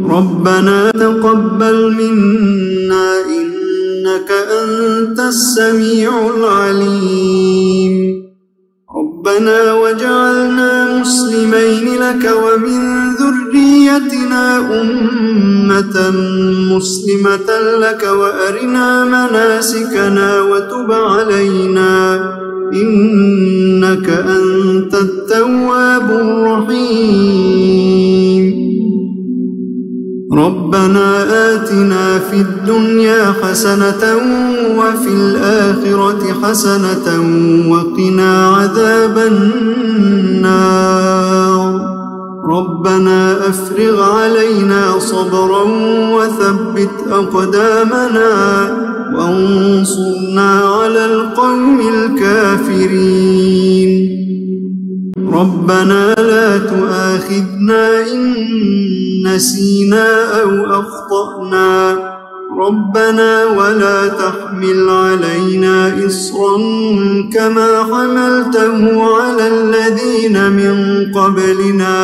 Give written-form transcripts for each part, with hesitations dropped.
रब्बना तक़ब्बल मिन्ना इन्नका अंतस समीउल अलीम। रब्बना वजअलना मुस्लिमैन लक व मिन ज़ुर्रिय्यतिना उम्मतन मुस्लिमतन लक व अरिना मनासिकना व तुब अलैना इन्नका अंतत तव्वाबुर रहीम। रब्बना आतिना फिद दुनिया हसनतन व फिल आखिरति हसनतन व क़िना अज़ाबन नार। रब्बना अफ़्रिग़ अलैना सब्रन व थब्बित अक़दामना वंसुरना अलल क़ौमिल काफ़िरीन। रब्बना ला तुआखिज़ना इन नसीना औ अख़्तअना। रब्बना वला तहमिल अलैना इस्रन कमा हमलतहु अलल्लज़ीना मिन क़ब्लिना।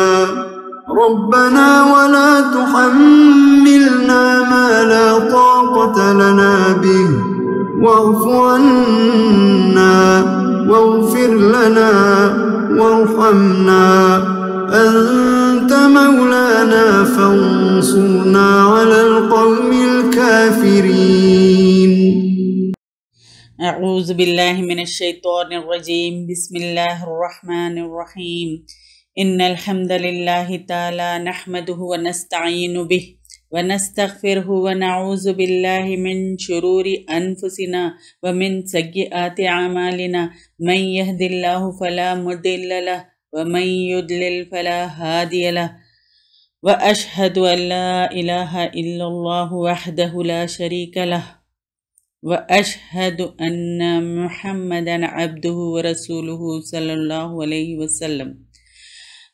रब्बना वला तुहम्मिलना मा ला ताक़त लना बिहि वअफ़ु अन्ना वग़फ़िर लना वरहमना अंत मौलाना फंसुरना अलल क़ौमिल काफ़िरीन। अऊज़ु बिल्लाहि मिनश शैतानिर रजीम। बिस्मिल्लाहिर रहमानिर रहीम। इन्नल हम्दलिल्लाहि तआला नहमदुहु व नस्तईनु बिहि व नस्तगफिरुहु व नऊज़ु बिल्लाहि मिन शुरूरि अनफुसिना व मिन सय्यिआति अमालिना। मन यहदिल्लाहु फला मुदिल्ल लहु व मन युद्लिल फला हादिय लहु व अशहदु अल्ला इलाहा इल्लल्लाहु वहदहु ला शरीका लहु व अशहदु अन्ना मुहम्मदन अब्दुहु व रसूलुहु सल्लल्लाहु अलैहि वसल्लम।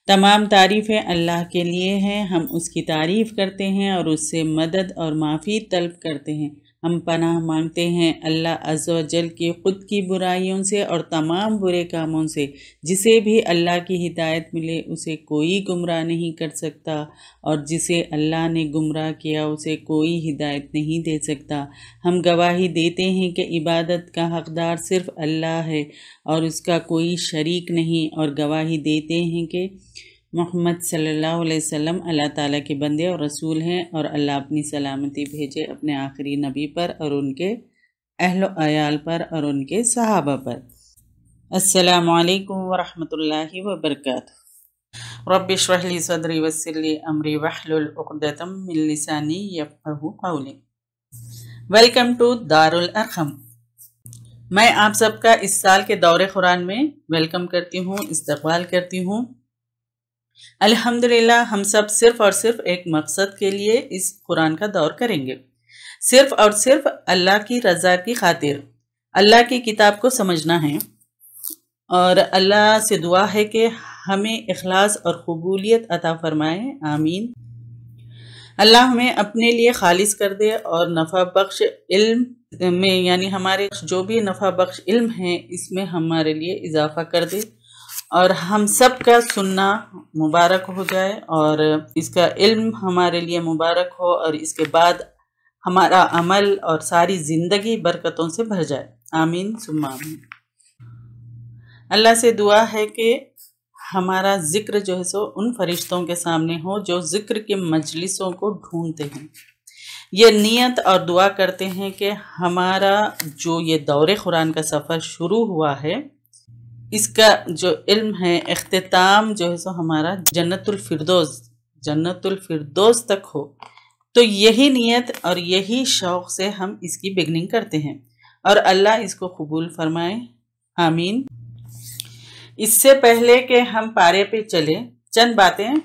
तमाम तारीफ़ें अल्लाह के लिए हैं। हम उसकी तारीफ़ करते हैं और उससे मदद और माफ़ी तलब करते हैं। हम पनाह मांगते हैं अल्लाह अज़्ज़ व जल की ख़ुद की बुराइयों से और तमाम बुरे कामों से। जिसे भी अल्लाह की हिदायत मिले उसे कोई गुमराह नहीं कर सकता और जिसे अल्लाह ने गुमराह किया उसे कोई हिदायत नहीं दे सकता। हम गवाही देते हैं कि इबादत का हक़दार सिर्फ़ अल्लाह है और उसका कोई शरीक नहीं, और गवाही देते हैं कि मोहम्मद सल्लल्लाहु अलैहि वसल्लम अल्लाह ताला के बंदे और रसूल हैं, और अल्लाह अपनी सलामती भेजे अपने आखिरी नबी पर और उनके अहल अयाल पर और उनके सहाबा पर। अस्सलामु अलैकुम व रहमतुल्लाहि व बरकातुहू। रब्बि इश्रह ली सदरी वयस्सिर ली अमरी वहलुल उक़दतम मिन लिसानी यफ़क़हू क़ौली। Welcome to Darul Arqam. मैं आप सबका इस साल के दौरे कुरान में वेलकम करती हूँ, इस्तक़बाल करती हूँ। अल्हम्दुलिल्लाह हम सब सिर्फ़ और सिर्फ एक मकसद के लिए इस कुरान का दौर करेंगे, सिर्फ़ और सिर्फ अल्लाह की रज़ा की खातिर। अल्लाह की किताब को समझना है और अल्लाह से दुआ है कि हमें इखलास और कबूलियत अता फरमाए, आमीन। अल्लाह हमें अपने लिए खालिस कर दे और नफ़ा बख्श इल्म में, यानी हमारे जो भी नफ़ा बख्श इल्म है इसमें हमारे लिए इजाफ़ा कर दे और हम सब का सुनना मुबारक हो जाए और इसका इल्म हमारे लिए मुबारक हो और इसके बाद हमारा अमल और सारी ज़िंदगी बरकतों से भर जाए, आमीन सुम्मा आमीन। अल्लाह से दुआ है कि हमारा ज़िक्र जो है सो उन फरिश्तों के सामने हो जो ज़िक्र के मजलिसों को ढूंढते हैं। ये नियत और दुआ करते हैं कि हमारा जो ये दौरे कुरान का सफ़र शुरू हुआ है इसका जो इल्म है इख्तिताम जो है सो हमारा जन्नतुल फिरदौस तक हो। तो यही नियत और यही शौक़ से हम इसकी बिगनिंग करते हैं और अल्लाह इसको कबूल फरमाए, आमीन। इससे पहले कि हम पारे पे चले, चंद बातें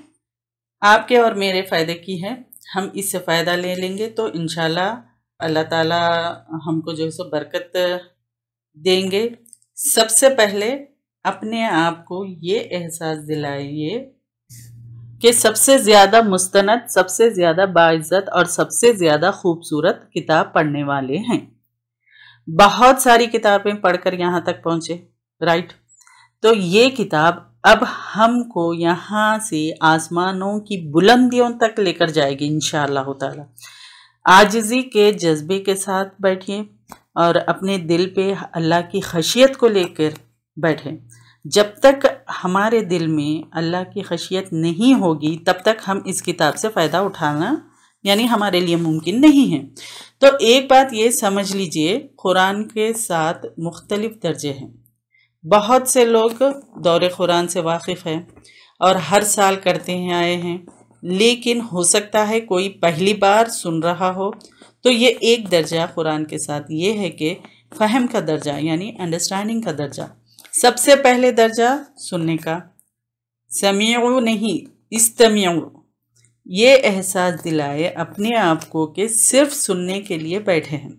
आपके और मेरे फ़ायदे की हैं। हम इससे फ़ायदा ले लेंगे तो इंशाल्लाह अल्लाह ताला हमको जो है सो बरकत देंगे। सबसे पहले अपने आप को ये एहसास दिलाइए कि सबसे ज़्यादा मुस्तनद, सबसे ज़्यादा बाइज़्ज़त और सबसे ज़्यादा खूबसूरत किताब पढ़ने वाले हैं। बहुत सारी किताबें पढ़कर यहाँ तक पहुँचे, राइट। तो ये किताब अब हमको यहाँ से आसमानों की बुलंदियों तक लेकर जाएगी इंशाअल्लाह ताला। आजिज़ी के जज्बे के साथ बैठिए और अपने दिल पे अल्लाह की खशियत को लेकर बैठें। जब तक हमारे दिल में अल्लाह की खशियत नहीं होगी तब तक हम इस किताब से फ़ायदा उठाना यानी हमारे लिए मुमकिन नहीं है। तो एक बात ये समझ लीजिए, कुरान के 7 मुख्तलिफ दर्जे हैं। बहुत से लोग दौरे कुरान से वाकिफ़ हैं और हर साल करते हैं आए हैं, लेकिन हो सकता है कोई पहली बार सुन रहा हो। तो ये एक दर्जा कुरान के साथ ये है कि फ़हम का दर्जा यानी अंडरस्टैंडिंग का दर्जा। सबसे पहले दर्जा सुनने का, समीउ नहीं इस्तमीउ, ये एहसास दिलाए अपने आप को कि सिर्फ सुनने के लिए बैठे हैं,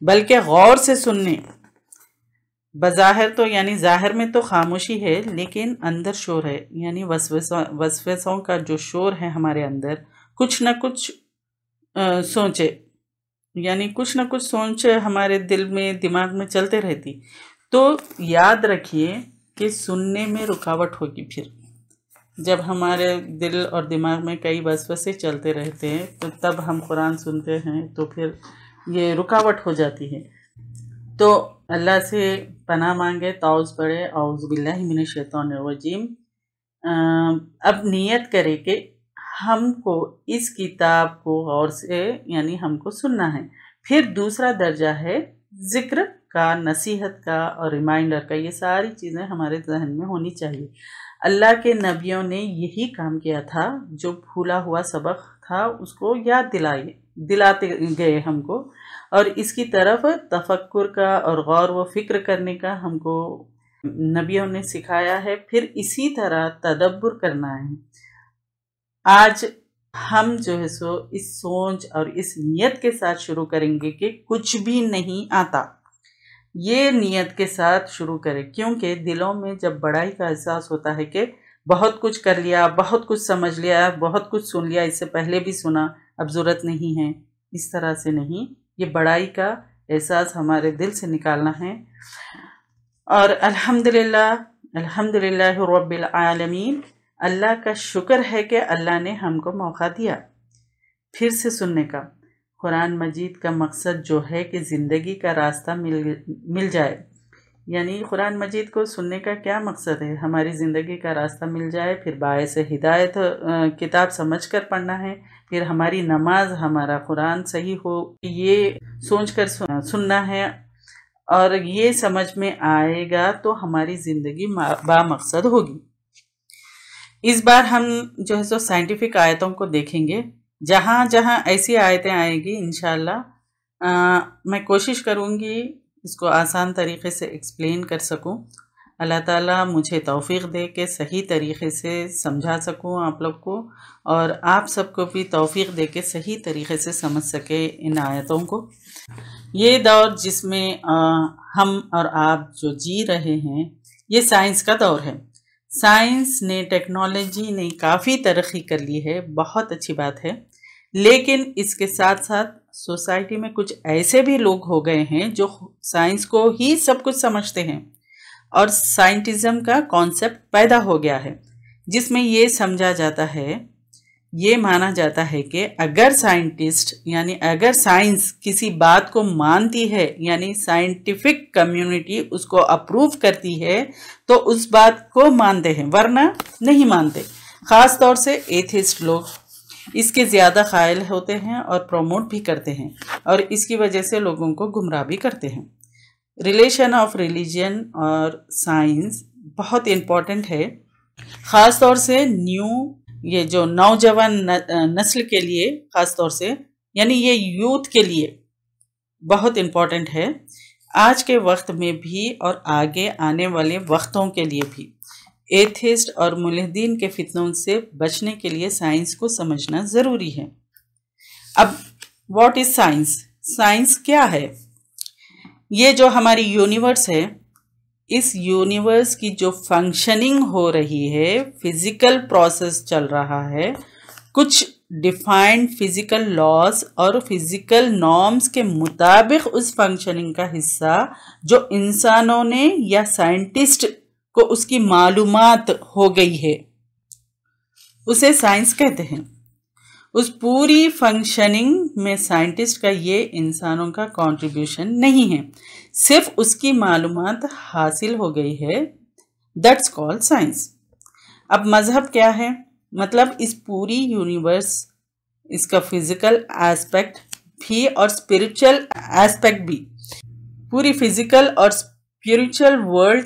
बल्कि गौर से सुनने। बज़ाहिर तो यानी ज़ाहिर में तो खामोशी है, लेकिन अंदर शोर है, यानी वसवसों का जो शोर है हमारे अंदर, कुछ न कुछ सोचे यानी कुछ न कुछ सोच हमारे दिल में दिमाग में चलते रहती। तो याद रखिए कि सुनने में रुकावट होगी। फिर जब हमारे दिल और दिमाग में कई वसवसे चलते रहते हैं तो तब हम कुरान सुनते हैं तो फिर ये रुकावट हो जाती है। तो अल्लाह से पनाह मांगे, ताउज़ पढ़े, औज़ु बिल्लाहि मिनश शैतानिर रजीम। अब नियत करें कि हमको इस किताब को गौर से यानी हमको सुनना है। फिर दूसरा दर्जा है ज़िक्र का, नसीहत का और रिमाइंडर का। ये सारी चीज़ें हमारे जहन में होनी चाहिए। अल्लाह के नबियों ने यही काम किया था, जो भूला हुआ सबक था उसको याद दिलाते गए हमको, और इसकी तरफ तफक्कुर का और गौर व फिक्र करने का हमको नबियों ने सिखाया है। फिर इसी तरह तदब्बुर करना है। आज हम जो है सो इस सोच और इस नियत के साथ शुरू करेंगे कि कुछ भी नहीं आता। ये नियत के साथ शुरू करें, क्योंकि दिलों में जब बड़ाई का एहसास होता है कि बहुत कुछ कर लिया, बहुत कुछ समझ लिया, बहुत कुछ सुन लिया, इससे पहले भी सुना, अब ज़रूरत नहीं है, इस तरह से नहीं। ये बड़ाई का एहसास हमारे दिल से निकालना है। और अल्हम्दुलिल्लाह रब्बिल आलमीन, अल्लाह का शुक्र है कि अल्लाह ने हमको मौका दिया फिर से सुनने का। कुरान मजीद का मकसद जो है कि ज़िंदगी का रास्ता मिल जाए, यानी कुरान मजीद को सुनने का क्या मकसद है, हमारी ज़िंदगी का रास्ता मिल जाए। फिर बायस हिदायत किताब समझ कर पढ़ना है। फिर हमारी नमाज, हमारा कुरान सही हो, ये सोच कर सुनना है, और ये समझ में आएगा तो हमारी ज़िंदगी बामकसद होगी। इस बार हम जो है सो साइंटिफिक आयतों को देखेंगे। जहाँ जहाँ ऐसी आयतें आएगी इंशाअल्लाह मैं कोशिश करूँगी इसको आसान तरीक़े से एक्सप्लेन कर सकूँ। अल्लाह ताला मुझे तौफ़ीक़ दे के सही तरीक़े से समझा सकूँ आप लोग को, और आप सबको भी तौफ़ीक़ दे के सही तरीक़े से समझ सके इन आयतों को। ये दौर जिसमें हम और आप जो जी रहे हैं, ये साइंस का दौर है। साइंस ने, टेक्नोलॉजी ने काफ़ी तरक्की कर ली है, बहुत अच्छी बात है। लेकिन इसके साथ साथ सोसाइटी में कुछ ऐसे भी लोग हो गए हैं जो साइंस को ही सब कुछ समझते हैं, और साइंटिज़म का कॉन्सेप्ट पैदा हो गया है, जिसमें ये समझा जाता है, ये माना जाता है कि अगर साइंटिस्ट यानी अगर साइंस किसी बात को मानती है, यानी साइंटिफिक कम्युनिटी उसको अप्रूव करती है, तो उस बात को मानते हैं, वरना नहीं मानते। ख़ास तौर से एथिस्ट लोग इसके ज़्यादा क़ाइल होते हैं और प्रमोट भी करते हैं, और इसकी वजह से लोगों को गुमराह भी करते हैं। रिलेशन ऑफ रिलीजन और साइंस बहुत इम्पॉर्टेंट है, ख़ास तौर से ये जो नौजवान नस्ल के लिए, ख़ास तौर से यानी ये यूथ के लिए बहुत इम्पॉर्टेंट है, आज के वक्त में भी और आगे आने वाले वक्तों के लिए भी। एथिस्ट और मुल्हिदीन के फितनों से बचने के लिए साइंस को समझना ज़रूरी है। अब व्हाट इज़ साइंस? साइंस क्या है? ये जो हमारी यूनिवर्स है, इस यूनिवर्स की जो फंक्शनिंग हो रही है, फिज़िकल प्रोसेस चल रहा है, कुछ डिफाइंड फिज़िकल लॉज और फिज़िकल नॉर्म्स के मुताबिक उस फंक्शनिंग का हिस्सा जो इंसानों ने या साइंटिस्ट को उसकी मालूमात हो गई है, उसे साइंस कहते हैं। उस पूरी फंक्शनिंग में साइंटिस्ट का ये इंसानों का कंट्रीब्यूशन नहीं है, सिर्फ उसकी मालूमात हासिल हो गई है, दैट्स कॉल्ड साइंस। अब मजहब क्या है? मतलब इस पूरी यूनिवर्स, इसका फिजिकल एस्पेक्ट भी और स्पिरिचुअल एस्पेक्ट भी, पूरी फिजिकल और स्पिरिचुअल वर्ल्ड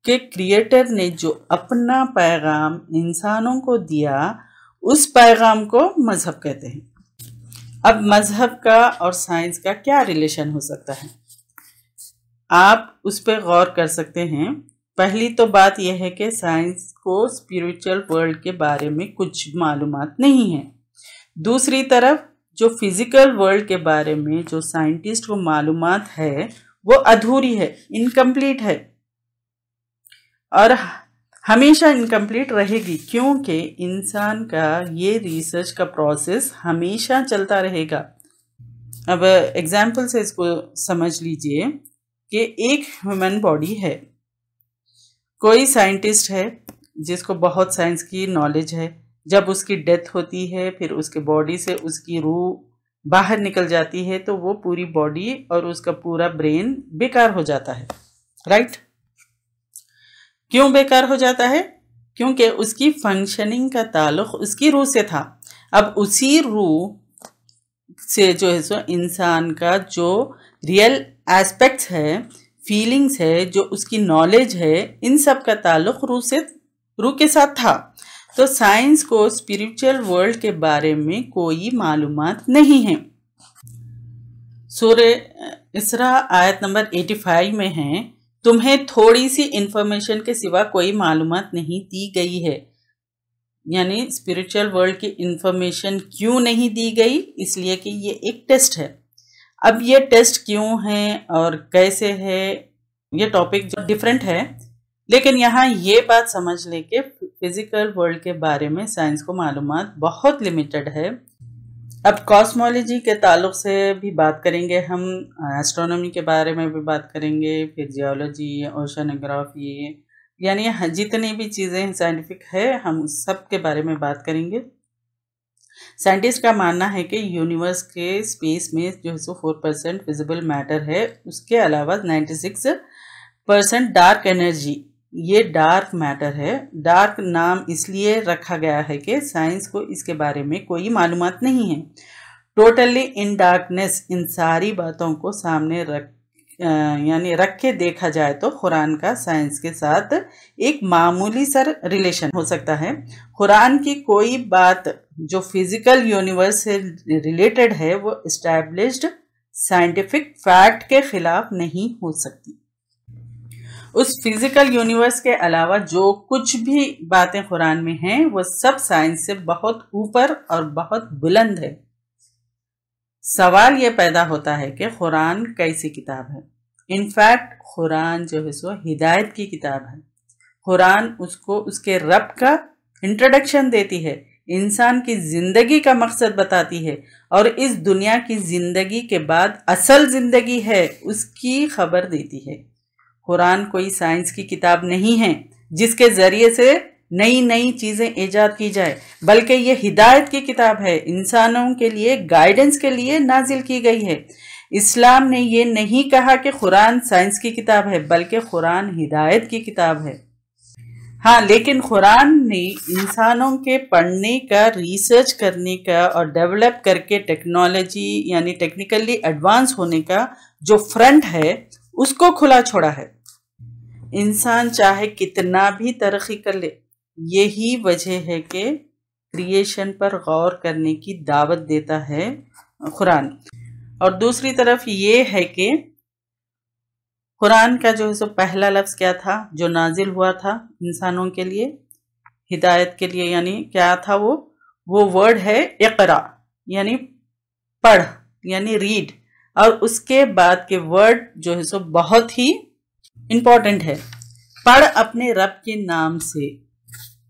के क्रिएटर ने जो अपना पैगाम इंसानों को दिया, उस पैगाम को मजहब कहते हैं। अब मजहब का और साइंस का क्या रिलेशन हो सकता है, आप उस पर गौर कर सकते हैं। पहली तो बात यह है कि साइंस को स्पिरिचुअल वर्ल्ड के बारे में कुछ मालूमात नहीं है। दूसरी तरफ जो फिजिकल वर्ल्ड के बारे में जो साइंटिस्ट को मालूमात है वो अधूरी है, इनकम्प्लीट है, और हमेशा इनकम्प्लीट रहेगी, क्योंकि इंसान का ये रिसर्च का प्रोसेस हमेशा चलता रहेगा। अब एग्जाम्पल से इसको समझ लीजिए कि एक ह्यूमन बॉडी है, कोई साइंटिस्ट है जिसको बहुत साइंस की नॉलेज है, जब उसकी डेथ होती है फिर उसके बॉडी से उसकी रूह बाहर निकल जाती है, तो वो पूरी बॉडी और उसका पूरा ब्रेन बेकार हो जाता है, राइट? क्यों बेकार हो जाता है? क्योंकि उसकी फंक्शनिंग का ताल्लुक उसकी रूह से था। अब उसी रूह से जो है सो इंसान का जो रियल एस्पेक्ट्स है, फीलिंग्स है, जो उसकी नॉलेज है, इन सब का ताल्लुक रूह के साथ था। तो साइंस को स्पिरिचुअल वर्ल्ड के बारे में कोई मालूमात नहीं है। सूरह इसरा आयत नंबर 85 में है, तुम्हें थोड़ी सी इंफॉर्मेशन के सिवा कोई मालूमात नहीं दी गई है। यानी स्पिरिचुअल वर्ल्ड की इंफॉर्मेशन क्यों नहीं दी गई? इसलिए कि ये एक टेस्ट है। अब ये टेस्ट क्यों है और कैसे है, ये टॉपिक जो डिफरेंट है, लेकिन यहाँ ये बात समझ ले कि फिजिकल वर्ल्ड के बारे में साइंस को मालूमात बहुत लिमिटेड है। अब कॉस्मोलॉजी के ताल्लुक से भी बात करेंगे हम, एस्ट्रोनॉमी के बारे में भी बात करेंगे, फिर जियोलॉजी, ओशनोग्राफी, यानी जितनी भी चीज़ें साइंटिफिक है हम सब के बारे में बात करेंगे। साइंटिस्ट का मानना है कि यूनिवर्स के स्पेस में जो है 4% विजिबल मैटर है, उसके अलावा 96% डार्क एनर्जी, ये डार्क मैटर है। डार्क नाम इसलिए रखा गया है कि साइंस को इसके बारे में कोई मालूमात नहीं है। टोटली इन डार्कनेस, इन सारी बातों को सामने रख के देखा जाए तो कुरान का साइंस के साथ एक मामूली सा रिलेशन हो सकता है। कुरान की कोई बात जो फिजिकल यूनिवर्स से रिलेटेड है वो एस्टैब्लिश्ड साइंटिफिक फैक्ट के खिलाफ नहीं हो सकती। उस फिजिकल यूनिवर्स के अलावा जो कुछ भी बातें कुरान में हैं वो सब साइंस से बहुत ऊपर और बहुत बुलंद है। सवाल ये पैदा होता है कि कुरान कैसी किताब है? इनफैक्ट कुरान जो है सो हिदायत की किताब है। कुरान उसको उसके रब का इंट्रोडक्शन देती है, इंसान की जिंदगी का मकसद बताती है, और इस दुनिया की जिंदगी के बाद असल जिंदगी है उसकी खबर देती है। कुरान कोई साइंस की किताब नहीं है जिसके जरिए से नई नई चीज़ें ईजाद की जाए, बल्कि ये हिदायत की किताब है, इंसानों के लिए गाइडेंस के लिए नाजिल की गई है। इस्लाम ने ये नहीं कहा कि कुरान साइंस की किताब है, बल्कि कुरान हिदायत की किताब है। हाँ, लेकिन कुरान ने इंसानों के पढ़ने का, रिसर्च करने का और डेवलप करके टेक्नोलॉजी यानी टेक्निकली एडवांस होने का जो फ्रंट है उसको खुला छोड़ा है। इंसान चाहे कितना भी तरक्की कर ले, यही वजह है कि क्रिएशन पर गौर करने की दावत देता है कुरान। और दूसरी तरफ ये है कि कुरान का जो है सो पहला लफ्ज़ क्या था जो नाजिल हुआ था इंसानों के लिए, हिदायत के लिए, यानी क्या था वो वर्ड है इक़रा, यानी पढ़, यानी रीड। और उसके बाद के वर्ड जो है सो बहुत ही इम्पोर्टेंट है, पढ़ अपने रब के नाम से।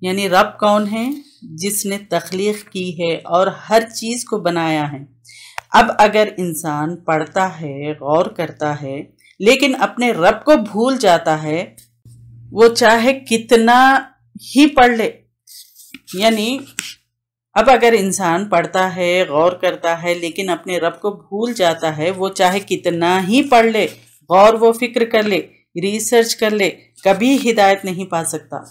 यानी रब कौन है? जिसने तख्लीक की है और हर चीज़ को बनाया है। अब अगर इंसान पढ़ता है, गौर करता है, लेकिन अपने रब को भूल जाता है, वो चाहे कितना ही पढ़ ले, यानी अब अगर इंसान पढ़ता है, गौर करता है, लेकिन अपने रब को भूल जाता है, वो चाहे कितना ही पढ़ ले, गौर वो फिक्र कर ले, रिसर्च कर ले, कभी हिदायत नहीं पा सकता।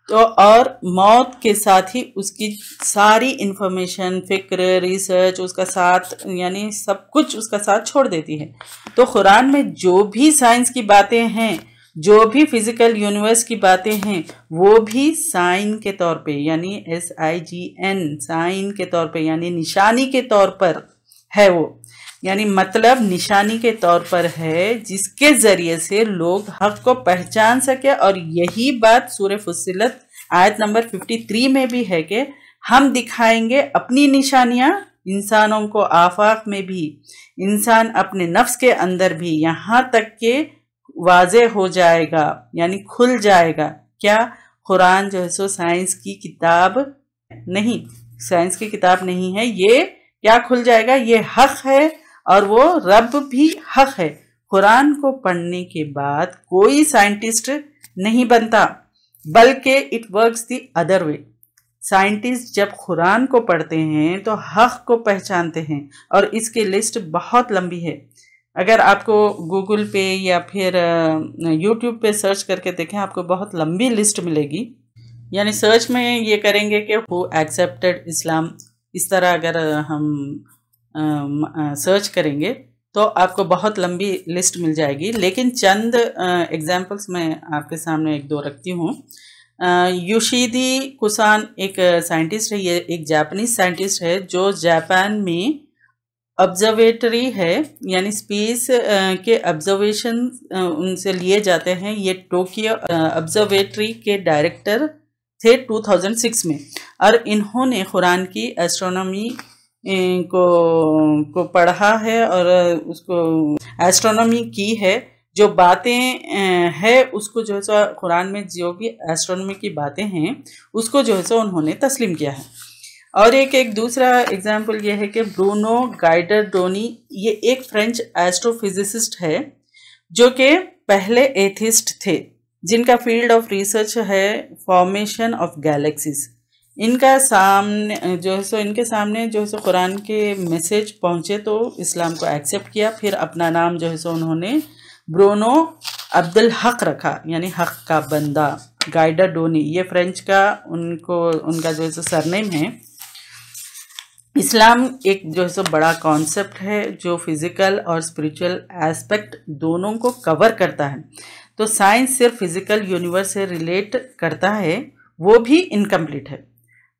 तो और मौत के साथ ही उसकी सारी इंफॉर्मेशन, फिक्र, रिसर्च उसका साथ, यानी सब कुछ उसका साथ छोड़ देती है। तो कुरान में जो भी साइंस की बातें हैं, जो भी फिजिकल यूनिवर्स की बातें हैं, वो भी साइन के तौर पे, यानी SIGN, साइन के तौर पे, यानी निशानी के तौर पर है वो, यानी मतलब निशानी के तौर पर है, जिसके जरिए से लोग हक को पहचान सके। और यही बात सूरह फुस्सिलत आयत नंबर 53 में भी है कि हम दिखाएंगे अपनी निशानियां इंसानों को, आफाक में भी, इंसान अपने नफ्स के अंदर भी, यहाँ तक के वाजे हो जाएगा, यानी खुल जाएगा। क्या? कुरान जो है सो साइंस की किताब नहीं, साइंस की किताब नहीं है। ये क्या खुल जाएगा? ये हक है और वो रब भी हक है। कुरान को पढ़ने के बाद कोई साइंटिस्ट नहीं बनता, बल्कि it works the other way. Scientist जब कुरान को पढ़ते हैं तो हक को पहचानते हैं, और इसकी लिस्ट बहुत लंबी है। अगर आपको गूगल पे या फिर यूट्यूब पे सर्च करके देखें, आपको बहुत लंबी लिस्ट मिलेगी। यानी सर्च में ये करेंगे कि हु एक्सेप्टेड इस्लाम, इस तरह अगर हम सर्च करेंगे तो आपको बहुत लंबी लिस्ट मिल जाएगी। लेकिन चंद एग्जाम्पल्स मैं आपके सामने एक दो रखती हूँ। योशिदी कुसान एक साइंटिस्ट है, ये एक जापानीज साइंटिस्ट है जो जापान में ऑब्जर्वेटरी है, यानी स्पेस के ऑब्जर्वेशन उनसे लिए जाते हैं। ये टोक्यो ऑब्जर्वेटरी के डायरेक्टर थे 2006 में, और इन्होंने कुरान की एस्ट्रोनॉमी को पढ़ा है और उसको एस्ट्रोनॉमी की है। जो बातें है उसको जो है सो कुरान में जो भी एस्ट्रोनॉमी की बातें हैं उसको जो है सो उन्होंने तस्लीम किया है। और एक दूसरा एग्जाम्पल ये है कि ब्रूनो गाइडरडोनी, ये एक फ्रेंच एस्ट्रोफिजिसिस्ट है जो कि पहले एथिस्ट थे, जिनका फील्ड ऑफ रिसर्च है फॉर्मेशन ऑफ गैलेक्सीज। इनके सामने जो है सो कुरान के मैसेज पहुँचे तो इस्लाम को एक्सेप्ट किया। फिर अपना नाम जो है सो उन्होंने ब्रूनो अब्दुल हक रखा, यानी हक का बंदा। गाइडरडोनी ये फ्रेंच का उनका जो है सो सरनेम है। इस्लाम एक जो है सो बड़ा कॉन्सेप्ट है जो फिज़िकल और स्पिरिचुअल एस्पेक्ट दोनों को कवर करता है। तो साइंस सिर्फ फिज़िकल यूनिवर्स से रिलेट करता है, वो भी इनकम्प्लीट है।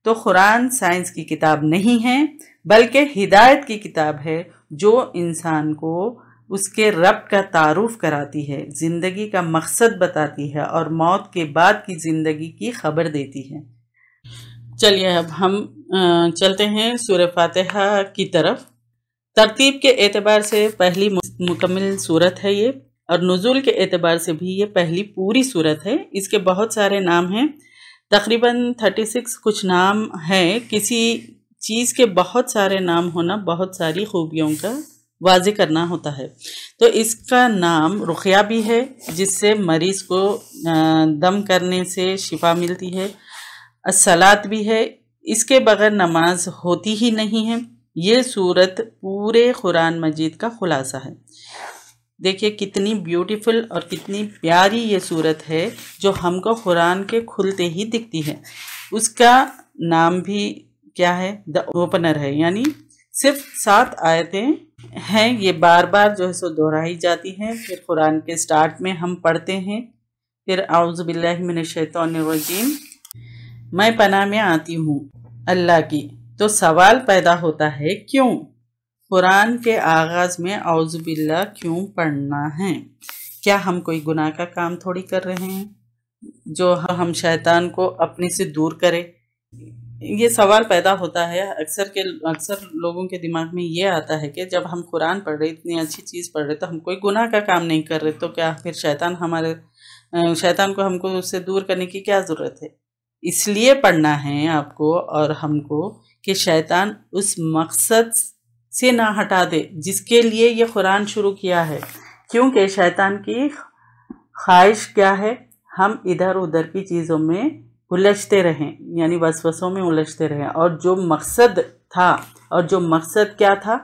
तो कुरान साइंस की किताब नहीं है, बल्कि हिदायत की किताब है जो इंसान को उसके रब का तारुफ कराती है, ज़िंदगी का मकसद बताती है और मौत के बाद की ज़िंदगी की खबर देती है। चलिए अब हम चलते हैं सूरह फातिहा की तरफ। तरतीब के एतबार से पहली मुकम्मल सूरत है ये, और नुज़ूल के एतबार से भी ये पहली पूरी सूरत है। इसके बहुत सारे नाम हैं, तकरीबन 36 कुछ नाम हैं। किसी चीज़ के बहुत सारे नाम होना बहुत सारी खूबियों का वाज़े करना होता है। तो इसका नाम रुक़या भी है, जिससे मरीज़ को दम करने से शिफा मिलती है। अस्सलात भी है, इसके बगैर नमाज होती ही नहीं है। ये सूरत पूरे कुरान मजीद का खुलासा है। देखिए कितनी ब्यूटीफुल और कितनी प्यारी ये सूरत है जो हमको कुरान के खुलते ही दिखती है। उसका नाम भी क्या है? द ओपनर है, यानी सिर्फ 7 आयतें हैं। ये बार बार जो है सो दोहराई जाती हैं। फिर कुरान के स्टार्ट में हम पढ़ते हैं, फिर आउज़ु बिल्लाहि मिनश शैतानिर रजीम, मैं पनाह में आती हूँ अल्लाह की। तो सवाल पैदा होता है क्यों कुरान के आगाज़ में आउज़ु बिल्लाह क्यों पढ़ना है? क्या हम कोई गुनाह का काम थोड़ी कर रहे हैं जो हम शैतान को अपने से दूर करें? ये सवाल पैदा होता है। अक्सर लोगों के दिमाग में ये आता है कि जब हम कुरान पढ़ रहे, इतनी अच्छी चीज़ पढ़ रहे, तो हम कोई गुनाह का काम नहीं कर रहे, तो क्या फिर शैतान को हमको उससे दूर करने की क्या ज़रूरत है? इसलिए पढ़ना है आपको और हमको कि शैतान उस मकसद से ना हटा दे जिसके लिए ये कुरान शुरू किया है। क्योंकि शैतान की ख्वाहिश क्या है? हम इधर उधर की चीज़ों में उलझते रहें, यानी वसवसों में उलझते रहें। और जो मकसद था, और जो मकसद क्या था,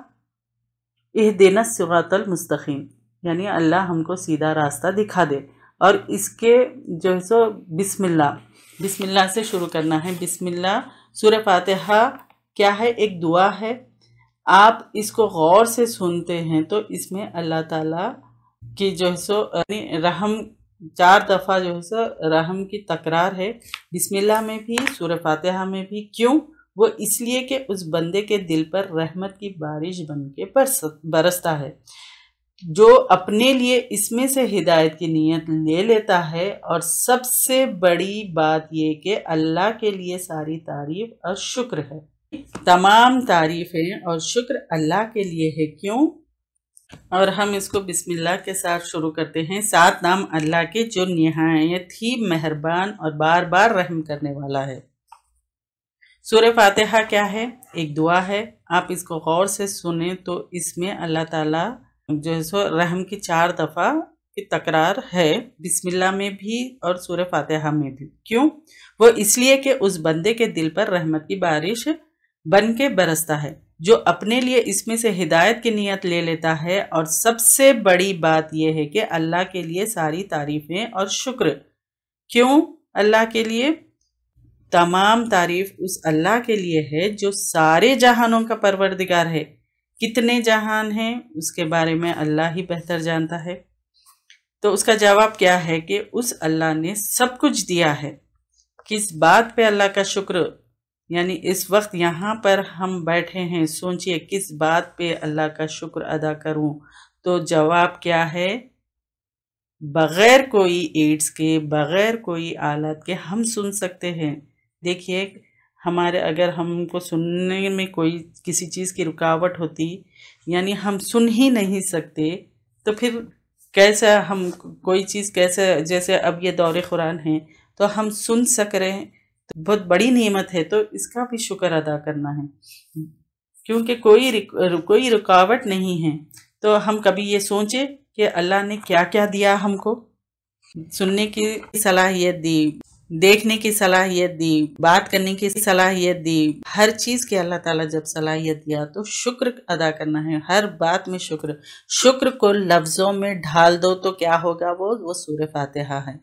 इहदिना सिरातल मुस्तकीम, यानी अल्लाह हमको सीधा रास्ता दिखा दे। और इसके जो है सो बिस्मिल्लाह से शुरू करना है। बिस्मिल्लाह, सूरह फातिहा क्या है? एक दुआ है। आप इसको गौर से सुनते हैं तो इसमें अल्लाह ताला की जो है सो रहम 4 दफ़ा जो है सो रहम की तकरार है बिस्मिल्लाह में भी, सूरह फातिहा में भी। क्यों? वो इसलिए कि उस बंदे के दिल पर रहमत की बारिश बन के बरसता है। जो अपने लिए इसमें से हिदायत की नीयत ले लेता है। और सबसे बड़ी बात ये कि अल्लाह के लिए सारी तारीफ और शुक्र है, तमाम तारीफ़ें और शुक्र अल्लाह के लिए है। क्यों? और हम इसको बिस्मिल्लाह के साथ शुरू करते हैं। 7 नाम अल्लाह के जो निहायत ही मेहरबान और बार बार रहम करने वाला है। सूरह फातिहा क्या है? एक दुआ है। आप इसको गौर से सुने तो इसमें अल्लाह ताला जो है सो रहम की 4 दफ़ा की तकरार है, बिस्मिल्लाह में भी और सूरह फातिहा में भी। क्यों? वो इसलिए कि उस बंदे के दिल पर रहमत की बारिश बन के बरसता है, जो अपने लिए इसमें से हिदायत की नीयत ले लेता है। और सबसे बड़ी बात यह है कि अल्लाह के लिए सारी तारीफ़ें और शुक्र। क्यों अल्लाह के लिए? तमाम तारीफ उस अल्लाह के लिए है जो सारे जहानों का परवरदिगार है। कितने जहान हैं उसके बारे में अल्लाह ही बेहतर जानता है। तो उसका जवाब क्या है कि उस अल्लाह ने सब कुछ दिया है। किस बात पे अल्लाह का शुक्र, यानी इस वक्त यहाँ पर हम बैठे हैं, सोचिए किस बात पे अल्लाह का शुक्र अदा करूं। तो जवाब क्या है? बग़ैर कोई एड्स के, बग़ैर कोई आलत के हम सुन सकते हैं। देखिए, हमारे अगर हमको सुनने में कोई किसी चीज़ की रुकावट होती, यानी हम सुन ही नहीं सकते, तो फिर कैसे हम कोई चीज़ कैसे, जैसे अब ये दौरे कुरान है तो हम सुन सक रहे हैं, तो बहुत बड़ी नेमत है। तो इसका भी शुक्र अदा करना है, क्योंकि कोई रुकावट नहीं है। तो हम कभी ये सोचे कि अल्लाह ने क्या क्या दिया हमको। सुनने की सलाहियत दी, देखने की सलाहियत दी, बात करने की सलाहियत दी, हर चीज़ की अल्लाह ताला जब सलाहियत दिया तो शुक्र अदा करना है। हर बात में शुक्र को लफ्ज़ों में ढाल दो तो क्या होगा? वो सूरह फातिहा है।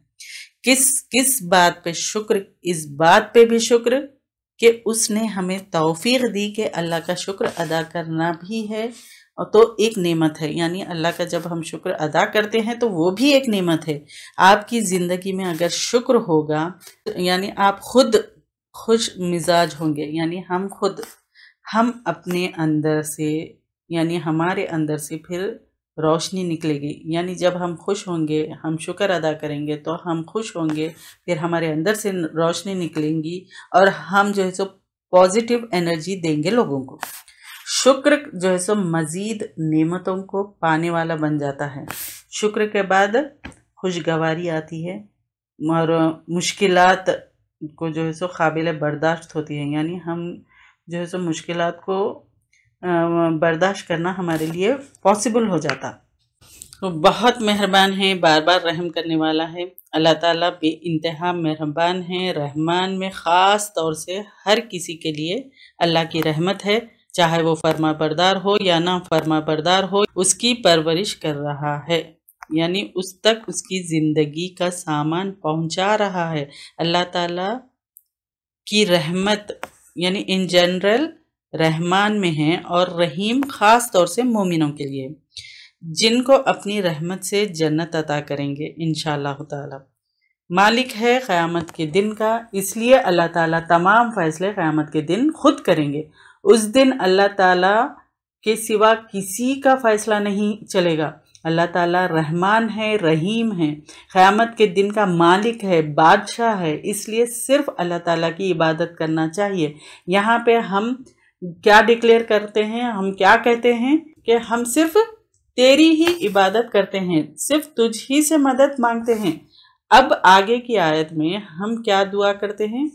किस बात पे शुक्र? इस बात पे भी शुक्र कि उसने हमें तौफीक दी कि अल्लाह का शुक्र अदा करना भी है, और तो एक नेमत है। यानी अल्लाह का जब हम शुक्र अदा करते हैं तो वो भी एक नेमत है। आपकी ज़िंदगी में अगर शुक्र होगा यानी आप खुद खुश मिजाज होंगे, यानी हम अपने अंदर से, यानी हमारे अंदर से फिर रोशनी निकलेगी। यानी जब हम खुश होंगे, हम शुक्र अदा करेंगे तो हम खुश होंगे, फिर हमारे अंदर से रोशनी निकलेंगी और हम जो है सो पॉजिटिव एनर्जी देंगे लोगों को। शुक्र जो है सो मज़ीद नेमतों को पाने वाला बन जाता है। शुक्र के बाद खुशगवारी आती है और मुश्किलात को जो है सो काबिल बर्दाश्त होती है। यानी हम जो है सो मुश्किलात को बर्दाश्त करना हमारे लिए पॉसिबल हो जाता। तो बहुत मेहरबान है, बार बार रहम करने वाला है। अल्लाह ताला बेइंतहा मेहरबान है, रहमान में ख़ास तौर से हर किसी के लिए अल्लाह की रहमत है, चाहे वो फरमा बरदार हो या ना फरमा बरदार हो, उसकी परवरिश कर रहा है, यानी उस तक उसकी ज़िंदगी का सामान पहुंचा रहा है। अल्लाह ताला की रहमत यानी इन जनरल रहमान में है और रहीम ख़ास तौर से मोमिनों के लिए, जिनको अपनी रहमत से जन्नत अता करेंगे इंशाअल्लाह ताला। मालिक है क़यामत के दिन का, इसलिए अल्लाह ताला तमाम फ़ैसले क़यामत के दिन खुद करेंगे। उस दिन अल्लाह ताला के सिवा किसी का फ़ैसला नहीं चलेगा। अल्लाह ताला रहमान है, रहीम है, क़यामत के दिन का मालिक है, बादशाह है, इसलिए सिर्फ़ अल्लाह ताला की इबादत करना चाहिए। यहाँ पे हम क्या डिक्लेयर करते हैं, हम क्या कहते हैं कि हम सिर्फ़ तेरी ही इबादत करते हैं, सिर्फ़ तुझ ही से मदद मांगते हैं। अब आगे की आयत में हम क्या दुआ करते हैं?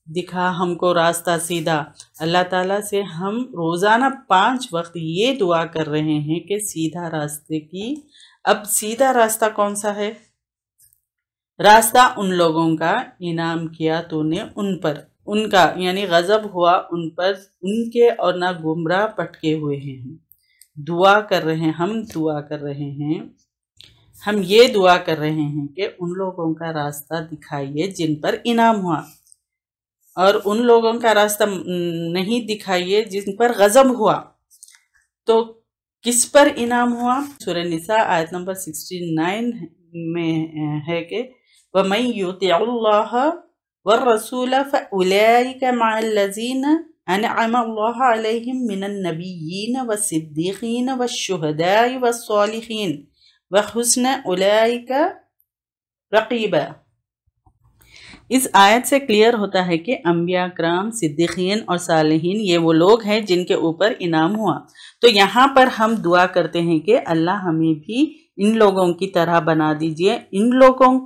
दिखा हमको रास्ता सीधा। अल्लाह ताला से हम रोज़ाना 5 वक्त ये दुआ कर रहे हैं कि सीधा रास्ते की। अब सीधा रास्ता कौन सा है? रास्ता उन लोगों का इनाम किया तूने उन पर, उनका यानी गजब हुआ उन पर, उनके और ना गुमराह पटके हुए हैं। हम दुआ कर रहे हैं, हम ये दुआ कर रहे हैं कि उन लोगों का रास्ता दिखाइए जिन पर इनाम हुआ, और उन लोगों का रास्ता नहीं दिखाइए जिन पर गजब हुआ। तो किस पर इनाम हुआ? सूरह निसा आयत नंबर 69 में है कि वमन युतिउल्लाह वर्रसूल फउलाइका मअल्लज़ीना अनअम अल्लाहु अलैहिम मिनन नबिय्यीन वस्सिद्दीक़ीन वश्शुहदाኢ वस्सालिहीन व हुस्न उलाइका रक़ीबा। इस आयत से क्लियर होता है कि अंबिया कराम, सिद्दीकीन और सालिहीन ये वो लोग हैं जिनके ऊपर इनाम हुआ। तो यहाँ पर हम दुआ करते हैं कि अल्लाह हमें भी इन लोगों की तरह बना दीजिए, इन लोगों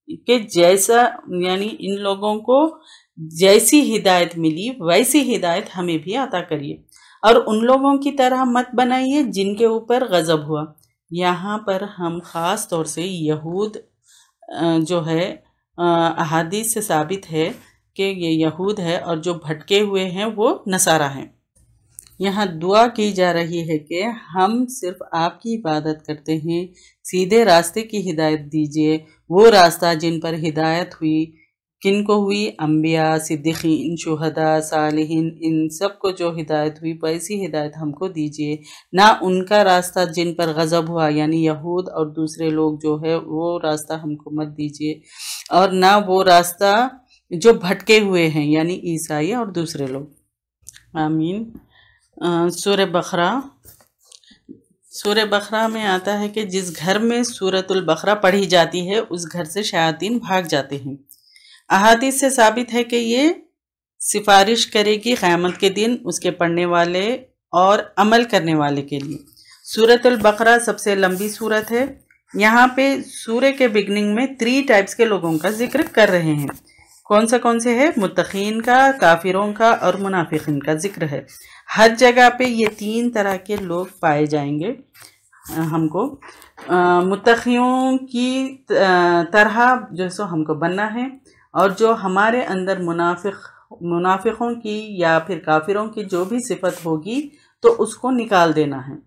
के जैसा, यानी इन लोगों को जैसी हिदायत मिली वैसी हिदायत हमें भी अता करिए, और उन लोगों की तरह मत बनाइए जिनके ऊपर गजब हुआ। यहाँ पर हम ख़ास तौर से यहूद जो है अहादीस से साबित है कि ये यहूद है, और जो भटके हुए हैं वो नसारा हैं। यहाँ दुआ की जा रही है कि हम सिर्फ आपकी इबादत करते हैं, सीधे रास्ते की हिदायत दीजिए, वो रास्ता जिन पर हिदायत हुई, किन को हुई? अंबिया, सिद्दीकीन, शुहदा, सालिहीन, इन सब को जो हिदायत हुई वैसी हिदायत हमको दीजिए, ना उनका रास्ता जिन पर गज़ब हुआ यानी यहूद और दूसरे लोग जो है वो रास्ता हमको मत दीजिए, और ना वो रास्ता जो भटके हुए हैं यानी ईसाई और दूसरे लोग। आमीन। सूरह बकरा में आता है कि जिस घर में सूरतुल बकरा पढ़ी जाती है उस घर से शयातीन भाग जाते हैं। अहादीस से साबित है कि ये सिफारिश करेगी क़यामत के दिन उसके पढ़ने वाले और अमल करने वाले के लिए। सूरतुल बकरा सबसे लंबी सूरत है। यहाँ पे सूरह के बिगनिंग में 3 टाइप्स के लोगों का जिक्र कर रहे हैं। कौन से है? मुत्तकीन का, काफिरों का और मुनाफिकीन का जिक्र है। हर जगह पे ये 3 तरह के लोग पाए जाएंगे। हमको मुत्तकियों की तरह जो सो हमको बनना है, और जो हमारे अंदर मुनाफिकों की या फिर काफिरों की जो भी सिफत होगी तो उसको निकाल देना है।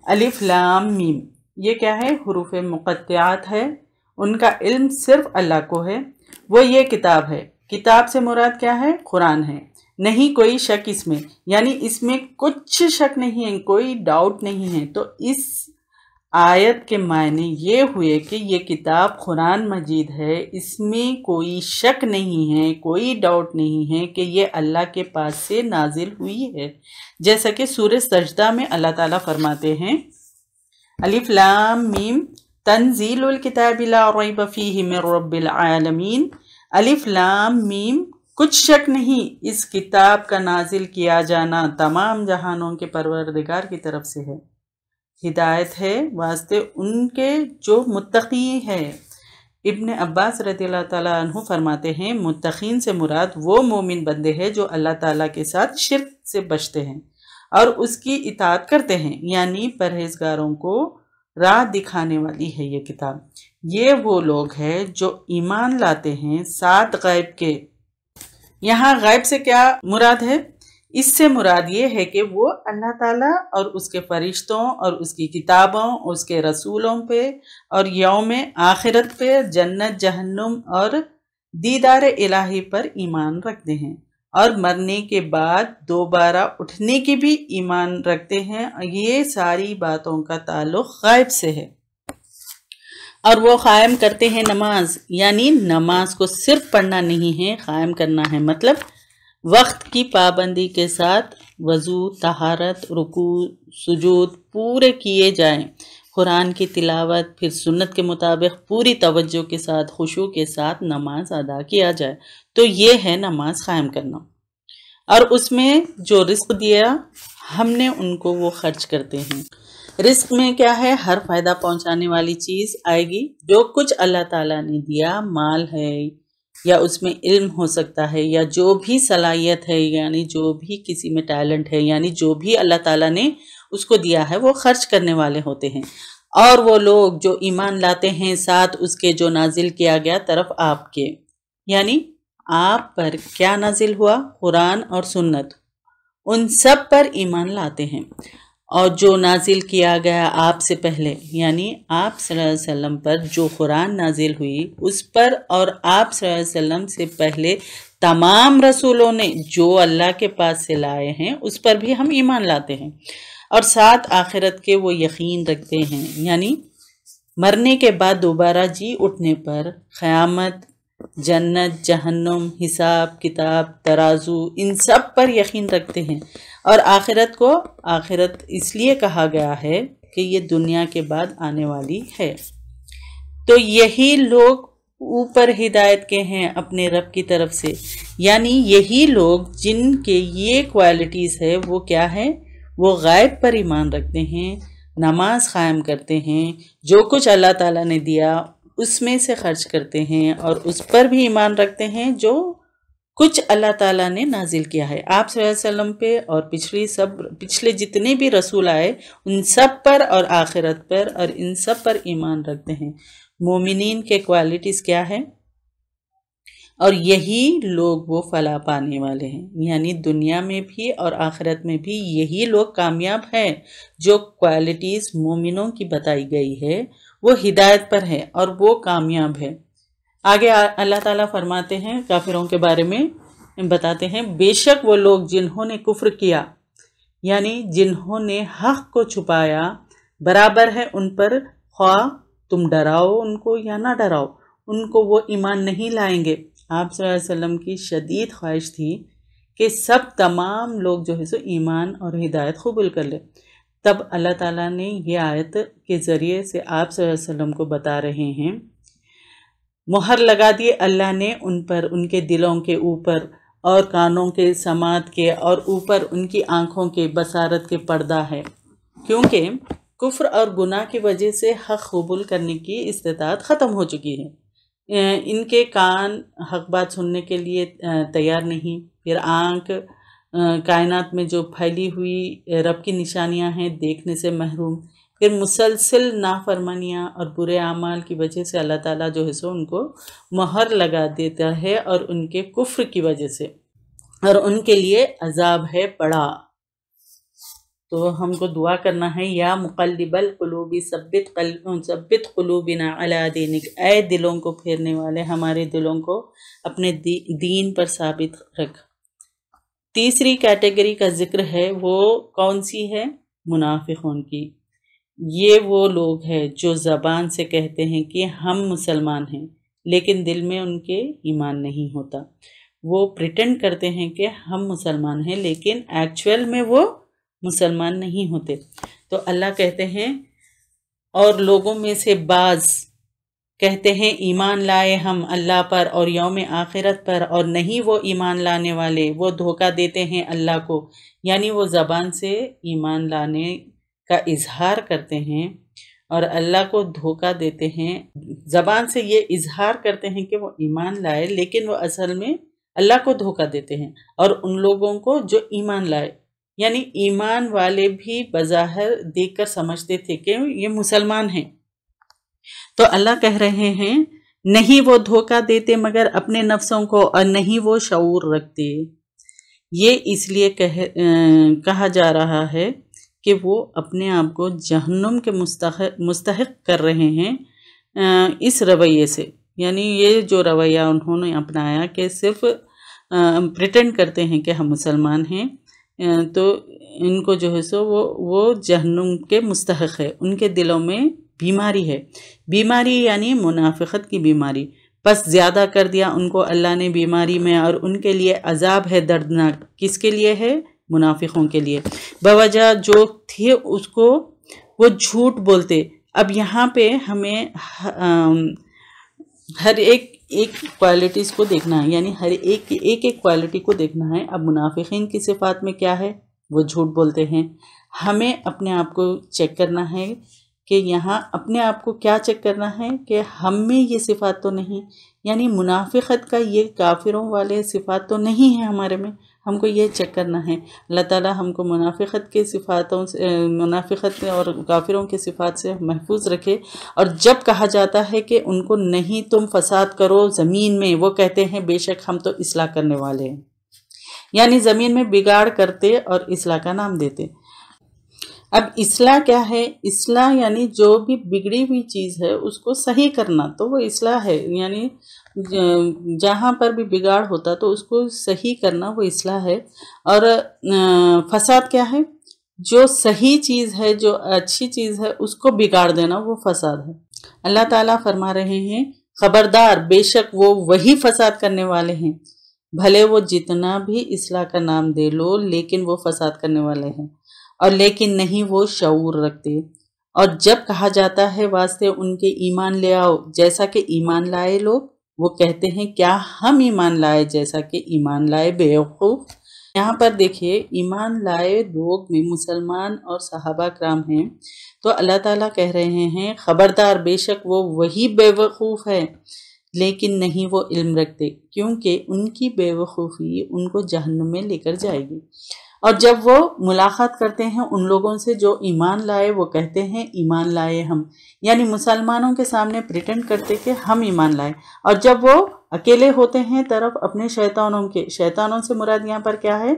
अलिफ लाम मीम ये क्या है? हुरूफ मुक़त्तिआत है। उनका इल्म सिर्फ अल्लाह को है। वो ये किताब है। किताब से मुराद क्या है? कुरान है। नहीं कोई शक इसमें, यानी इसमें कुछ शक नहीं है, कोई डाउट नहीं है। तो इस आयत के मायने ये हुए कि ये किताब कुरान मजीद है, इसमें कोई शक नहीं है, कोई डाउट नहीं है कि ये अल्लाह के पास से नाजिल हुई है। जैसा कि सूरह सजदा में अल्लाह ताला फरमाते हैं, अलिफ लाम मीम तंजीलुल किताबि ला रैब फीहि मिर रब्बिल आलमीन। अलिफ लाम मीम कुछ शक नहीं, इस किताब का नाजिल किया जाना तमाम जहानों के परवरदिगार की तरफ से है। हिदायत है वास्ते उनके जो मुत्तकी है। इब्न अब्बास रज़ियल्लाहु ताला अन्हु फरमाते हैं, मुत्तकीन से मुराद वो मोमिन बंदे हैं जो अल्लाह ताला के साथ शिर्क से बचते हैं और उसकी इताअत करते हैं, यानी परहेजगारों को राह दिखाने वाली है ये किताब। ये वो लोग हैं जो ईमान लाते हैं 7 गैब के। यहाँ गैब से क्या मुराद है? इससे मुराद ये है कि वो अल्लाह ताला और उसके फरिश्तों और उसकी किताबों, उसके रसूलों पे और यौम आखिरत पे, जन्नत जहन्नुम और दीदार इलाही पर ईमान रखते हैं, और मरने के बाद दोबारा उठने की भी ईमान रखते हैं। ये सारी बातों का ताल्लुक गैब से है। और वो कायम करते हैं नमाज, यानी नमाज को सिर्फ पढ़ना नहीं है, कायम करना है। मतलब वक्त की पाबंदी के साथ वज़ू, तहारत, रुकू, सुजूद पूरे किए जाएं, कुरान की तिलावत, फिर सुन्नत के मुताबिक पूरी तवज्जो के साथ, खुशू के साथ नमाज अदा किया जाए। तो ये है नमाज कायम करना। और उसमें जो रिस्क दिया हमने उनको वो खर्च करते हैं। रिस्क में क्या है? हर फ़ायदा पहुंचाने वाली चीज़ आएगी। जो कुछ अल्लाह ताला ने दिया, माल है या उसमें इल्म हो सकता है, या जो भी सलाहियत है, यानी जो भी किसी में टैलेंट है, यानी जो भी अल्लाह ताला ने उसको दिया है वो खर्च करने वाले होते हैं। और वो लोग जो ईमान लाते हैं साथ उसके जो नाजिल किया गया तरफ आपके, यानी आप पर क्या नाजिल हुआ, कुरान और सुन्नत, उन सब पर ईमान लाते हैं। और जो नाजिल किया गया आपसे पहले, यानी आप सल्लल्लाहु अलैहि वसल्लम पर जो कुरान नाजिल हुई उस पर, और आप सल्लल्लाहु अलैहि वसल्लम से पहले तमाम रसूलों ने जो अल्लाह के पास से लाए हैं उस पर भी हम ईमान लाते हैं। और साथ आखिरत के वो यकीन रखते हैं, यानी मरने के बाद दोबारा जी उठने पर, क़यामत, जन्नत, जहन्नुम, हिसाब किताब, तराजू, इन सब पर यकीन रखते हैं। और आखिरत को आखिरत इसलिए कहा गया है कि ये दुनिया के बाद आने वाली है। तो यही लोग ऊपर हिदायत के हैं अपने रब की तरफ से, यानी यही लोग जिनके ये क्वालिटीज़ है वो क्या है, वो गायब पर ईमान रखते हैं, नमाज कायम करते हैं, जो कुछ अल्लाह ताला ने दिया उसमें से खर्च करते हैं, और उस पर भी ईमान रखते हैं जो कुछ अल्लाह ताला ने नाजिल किया है आप सल्लल्लाहु अलैहि वसल्लम पे, और पिछले जितने भी रसूल आए उन सब पर और आखिरत पर, और इन सब पर ईमान रखते हैं। मोमिनीन के क्वालिटीज़ क्या है, और यही लोग वो फला पाने वाले हैं, यानी दुनिया में भी और आखिरत में भी यही लोग कामयाब हैं। जो क्वालिटीज़ मोमिनों की बताई गई है वो हिदायत पर है और वो कामयाब है। आगे अल्लाह ताला फरमाते हैं, काफिरों के बारे में बताते हैं, बेशक वो लोग जिन्होंने कुफ्र किया, यानी जिन्होंने हक़ को छुपाया, बराबर है उन पर, ख्वाह तुम डराओ उनको या ना डराओ, उनको वो ईमान नहीं लाएंगे। आप सल्लल्लाहु अलैहि वसल्लम की शदीद ख्वाहिश थी कि सब तमाम लोग जो है सो ईमान और हिदायत कबूल कर ले। तब अल्लाह ताला ने ये आयत के ज़रिए से आप सल्लल्लाहु अलैहि वसल्लम को बता रहे हैं, मोहर लगा दिए अल्लाह ने उन पर, उनके दिलों के ऊपर और कानों के समात के, और ऊपर उनकी आँखों के बसारत के पर्दा है, क्योंकि कुफ्र और गुनाह की वजह से हक़ कबूल करने की इस्तिताअत ख़त्म हो चुकी है। इनके कान हक़ बात सुनने के लिए तैयार नहीं, फिर आँख कायनात में जो फैली हुई रब की निशानियां हैं देखने से महरूम, फिर मुसलसल नाफरमानियाँ और बुरे आमाल की वजह से अल्लाह ताला जो है सो उनको मोहर लगा देता है, और उनके कुफ्र की वजह से, और उनके लिए अजाब है बड़ा। तो हमको दुआ करना है, या मुक़ल्लिबल क़ुलूबि सब्बित क़ुलूबिना अला दीनिक, ऐ दिलों को फेरने वाले हमारे दिलों को अपने दीन पर साबित रख। तीसरी कैटेगरी का जिक्र है, वो कौन सी है, मुनाफिकों की। ये वो लोग हैं जो ज़बान से कहते हैं कि हम मुसलमान हैं, लेकिन दिल में उनके ईमान नहीं होता। वो प्रिटेंड करते हैं कि हम मुसलमान हैं, लेकिन एक्चुअल में वो मुसलमान नहीं होते। तो अल्लाह कहते हैं, और लोगों में से बाज़ कहते हैं ईमान लाए हम अल्लाह पर और यौम आखिरत पर, और नहीं वो ईमान लाने वाले, वो धोखा देते हैं अल्लाह को, यानी वो ज़बान से ईमान लाने का इजहार करते हैं और अल्लाह को धोखा देते हैं। ज़बान से ये इजहार करते हैं कि वो ईमान लाए, लेकिन वो असल में अल्लाह को धोखा देते हैं। और उन लोगों को जो ईमान लाए, यानी ईमान वाले भी बज़ाहिर देखकर समझते थे कि ये मुसलमान हैं। तो अल्लाह कह रहे हैं, नहीं वो धोखा देते मगर अपने नफ्सों को, और नहीं वो शऊर रखते। ये इसलिए कहा जा रहा है कि वो अपने आप को जहन्नुम के मुस्तहिक कर रहे हैं इस रवैये से, यानी ये जो रवैया उन्होंने अपनाया कि सिर्फ प्रिटेंड करते हैं कि हम मुसलमान हैं, तो इनको जो है सो वो जहन्नुम के मुस्तहिक है। उनके दिलों में बीमारी है, बीमारी यानी मुनाफिकत की बीमारी। बस ज़्यादा कर दिया उनको अल्लाह ने बीमारी में, और उनके लिए अजाब है दर्दनाक। किसके लिए है, मुनाफिकों के लिए। बवजह जो थे उसको वो झूठ बोलते। अब यहाँ पे हमें हर एक क्वालिटीज़ को देखना है, यानी हर एक क्वालिटी को देखना है। अब मुनाफिकीन की सिफ़ात में क्या है, वो झूठ बोलते हैं। हमें अपने आप को चेक करना है कि यहाँ अपने आप को क्या चेक करना है कि हम में ये सिफ़ात तो नहीं, यानी मुनाफिकत का ये काफिरों वाले सिफ़ात तो नहीं है हमारे में। हमको ये चेक करना है। अल्लाह ताला हमको मुनाफिकत के सिफ़ातों से, मुनाफिकत और काफिरों के सिफ़ात से महफूज रखे। और जब कहा जाता है कि उनको नहीं तुम फसाद करो ज़मीन में, वो कहते हैं बेशक हम तो इस्लाह करने वाले हैं, यानी ज़मीन में बिगाड़ करते और इस्लाह का नाम देते। अब इस्लाह क्या है? इस्लाह यानी जो भी बिगड़ी हुई चीज़ है उसको सही करना, तो वो इस्लाह है। यानी जहाँ पर भी बिगाड़ होता तो उसको सही करना वो इस्लाह है। और फसाद क्या है? जो सही चीज़ है, जो अच्छी चीज़ है, उसको बिगाड़ देना वो फसाद है। अल्लाह ताला फरमा रहे हैं खबरदार, बेशक वो वही फसाद करने वाले हैं, भले वो जितना भी इस्लाह का नाम दे लो, लेकिन वो फसाद करने वाले हैं। और लेकिन नहीं वो शऊर रखते। और जब कहा जाता है वास्ते उनके ईमान ले आओ जैसा कि ईमान लाए लोग, वो कहते हैं क्या हम ईमान लाए जैसा कि ईमान लाए बेवकूफ़। यहाँ पर देखिए, ईमान लाए लोग में मुसलमान और सहाबा कराम हैं। तो अल्लाह ताला कह रहे हैं खबरदार, बेशक वो वही बेवकूफ़ है, लेकिन नहीं वो इल्म रखते, क्योंकि उनकी बेवकूफ़ी उनको जहन्नुम में लेकर जाएगी। और जब वो मुलाकात करते हैं उन लोगों से जो ईमान लाए, वो कहते हैं ईमान लाए हम, यानी मुसलमानों के सामने प्रिटेंड करते कि हम ईमान लाए। और जब वो अकेले होते हैं तरफ अपने शैतानों के, शैतानों से मुराद यहाँ पर क्या है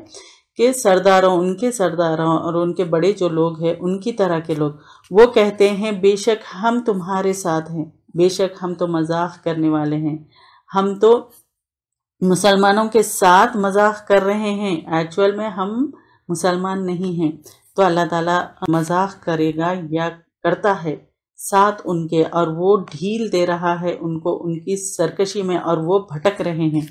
कि सरदारों, उनके सरदारों और उनके बड़े जो लोग हैं उनकी तरह के लोग, वो कहते हैं बेशक हम तुम्हारे साथ हैं, बेशक हम तो मजाक करने वाले हैं, हम तो मुसलमानों के साथ मजाक कर रहे हैं, एक्चुअल में हम मुसलमान नहीं हैं। तो अल्लाह ताला मजाक करेगा या करता है साथ उनके, और वो ढील दे रहा है उनको उनकी सरकशी में, और वो भटक रहे हैं।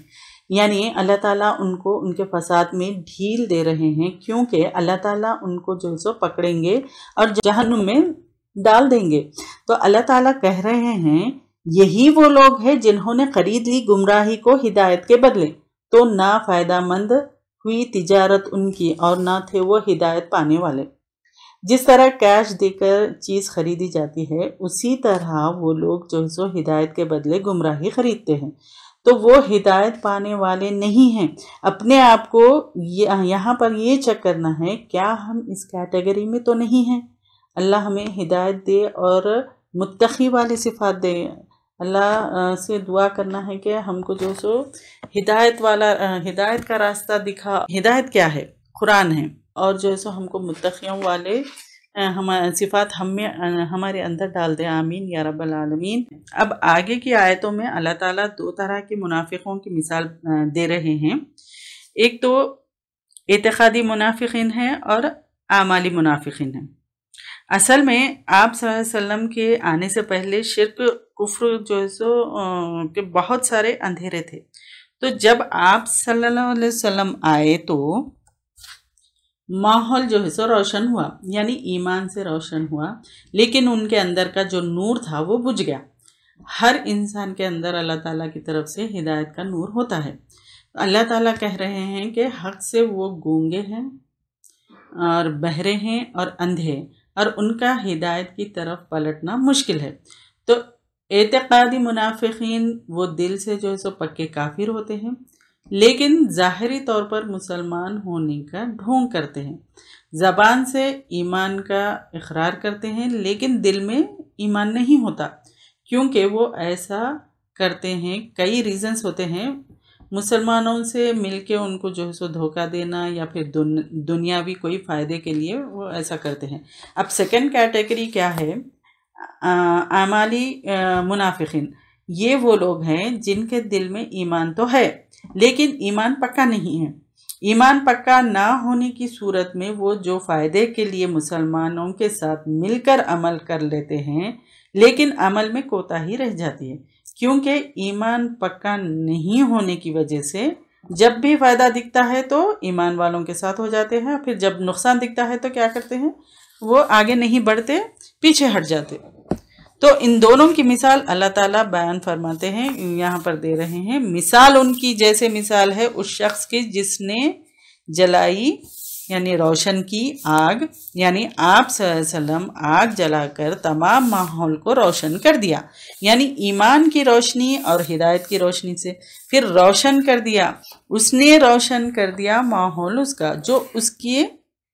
यानी अल्लाह ताला उनको उनके फसाद में ढील दे रहे हैं, क्योंकि अल्लाह ताला उनको जो सो पकड़ेंगे और जहन्नुम में डाल देंगे। तो अल्लाह ताला कह रहे हैं यही वो लोग हैं जिन्होंने खरीद ली गुमराही को हिदायत के बदले, तो ना फायदामंद हुई तिजारत उनकी और ना थे वो हिदायत पाने वाले। जिस तरह कैश देकर चीज़ खरीदी जाती है, उसी तरह वो लोग जो सो हिदायत के बदले गुमराही खरीदते हैं, तो वो हिदायत पाने वाले नहीं हैं। अपने आप को यहाँ पर ये चेक करना है क्या हम इस कैटेगरी में तो नहीं हैं। अल्लाह हमें हिदायत दे और मुत्तकी वाली सिफात दे। अल्लाह से दुआ करना है कि हमको जो सो हिदायत वाला, हिदायत का रास्ता दिखा। हिदायत क्या है? कुरान है। और जो सो हमको मुत्तकियों वाले हमारे सिफात हमारे अंदर डाल दे, आमीन या रब्बल आलमीन। अब आगे की आयतों में अल्लाह ताला दो तरह के मुनाफिकों की मिसाल दे रहे हैं। एक तो एतकादी मुनाफिकीन है और आमाली मुनाफिकीन है। असल में आप सल्लल्लाहु अलैहि वसल्लम के आने से पहले शिर्क, कुफ्र जो है सो के बहुत सारे अंधेरे थे। तो जब आप सल्लल्लाहु अलैहि वसल्लम आए तो माहौल जो है सो रोशन हुआ, यानी ईमान से रोशन हुआ, लेकिन उनके अंदर का जो नूर था वो बुझ गया। हर इंसान के अंदर अल्लाह ताला की तरफ से हिदायत का नूर होता है। अल्लाह ताला कह रहे हैं कि हक से वो गूंगे हैं और बहरे हैं और अंधे, और उनका हिदायत की तरफ पलटना मुश्किल है। तो एतकादी मुनाफिकीन वो दिल से जो है सो पक्के काफिर होते हैं, लेकिन ज़ाहिरी तौर पर मुसलमान होने का ढोंग करते हैं। ज़बान से ईमान का इकरार करते हैं, लेकिन दिल में ईमान नहीं होता। क्योंकि वो ऐसा करते हैं, कई रीज़न्स होते हैं। मुसलमानों से मिलके उनको जो है सो धोखा देना, या फिर दुनियावी कोई फ़ायदे के लिए वो ऐसा करते हैं। अब सेकंड कैटेगरी क्या है? आमाली मुनाफिकीन। ये वो लोग हैं जिनके दिल में ईमान तो है, लेकिन ईमान पक्का नहीं है। ईमान पक्का ना होने की सूरत में वो जो फ़ायदे के लिए मुसलमानों के साथ मिलकर अमल कर लेते हैं, लेकिन अमल में कोताही रह जाती है। क्योंकि ईमान पक्का नहीं होने की वजह से जब भी फ़ायदा दिखता है तो ईमान वालों के साथ हो जाते हैं, फिर जब नुकसान दिखता है तो क्या करते हैं? वो आगे नहीं बढ़ते, पीछे हट जाते। तो इन दोनों की मिसाल अल्लाह ताला बयान फरमाते हैं, यहाँ पर दे रहे हैं। मिसाल उनकी जैसे मिसाल है उस शख्स की जिसने जलाई यानी रोशन की आग, यानी आप सल्लम आग जलाकर तमाम माहौल को रोशन कर दिया, यानी ईमान की रोशनी और हिदायत की रोशनी से फिर रोशन कर दिया। उसने रोशन कर दिया माहौल उसका जो उसके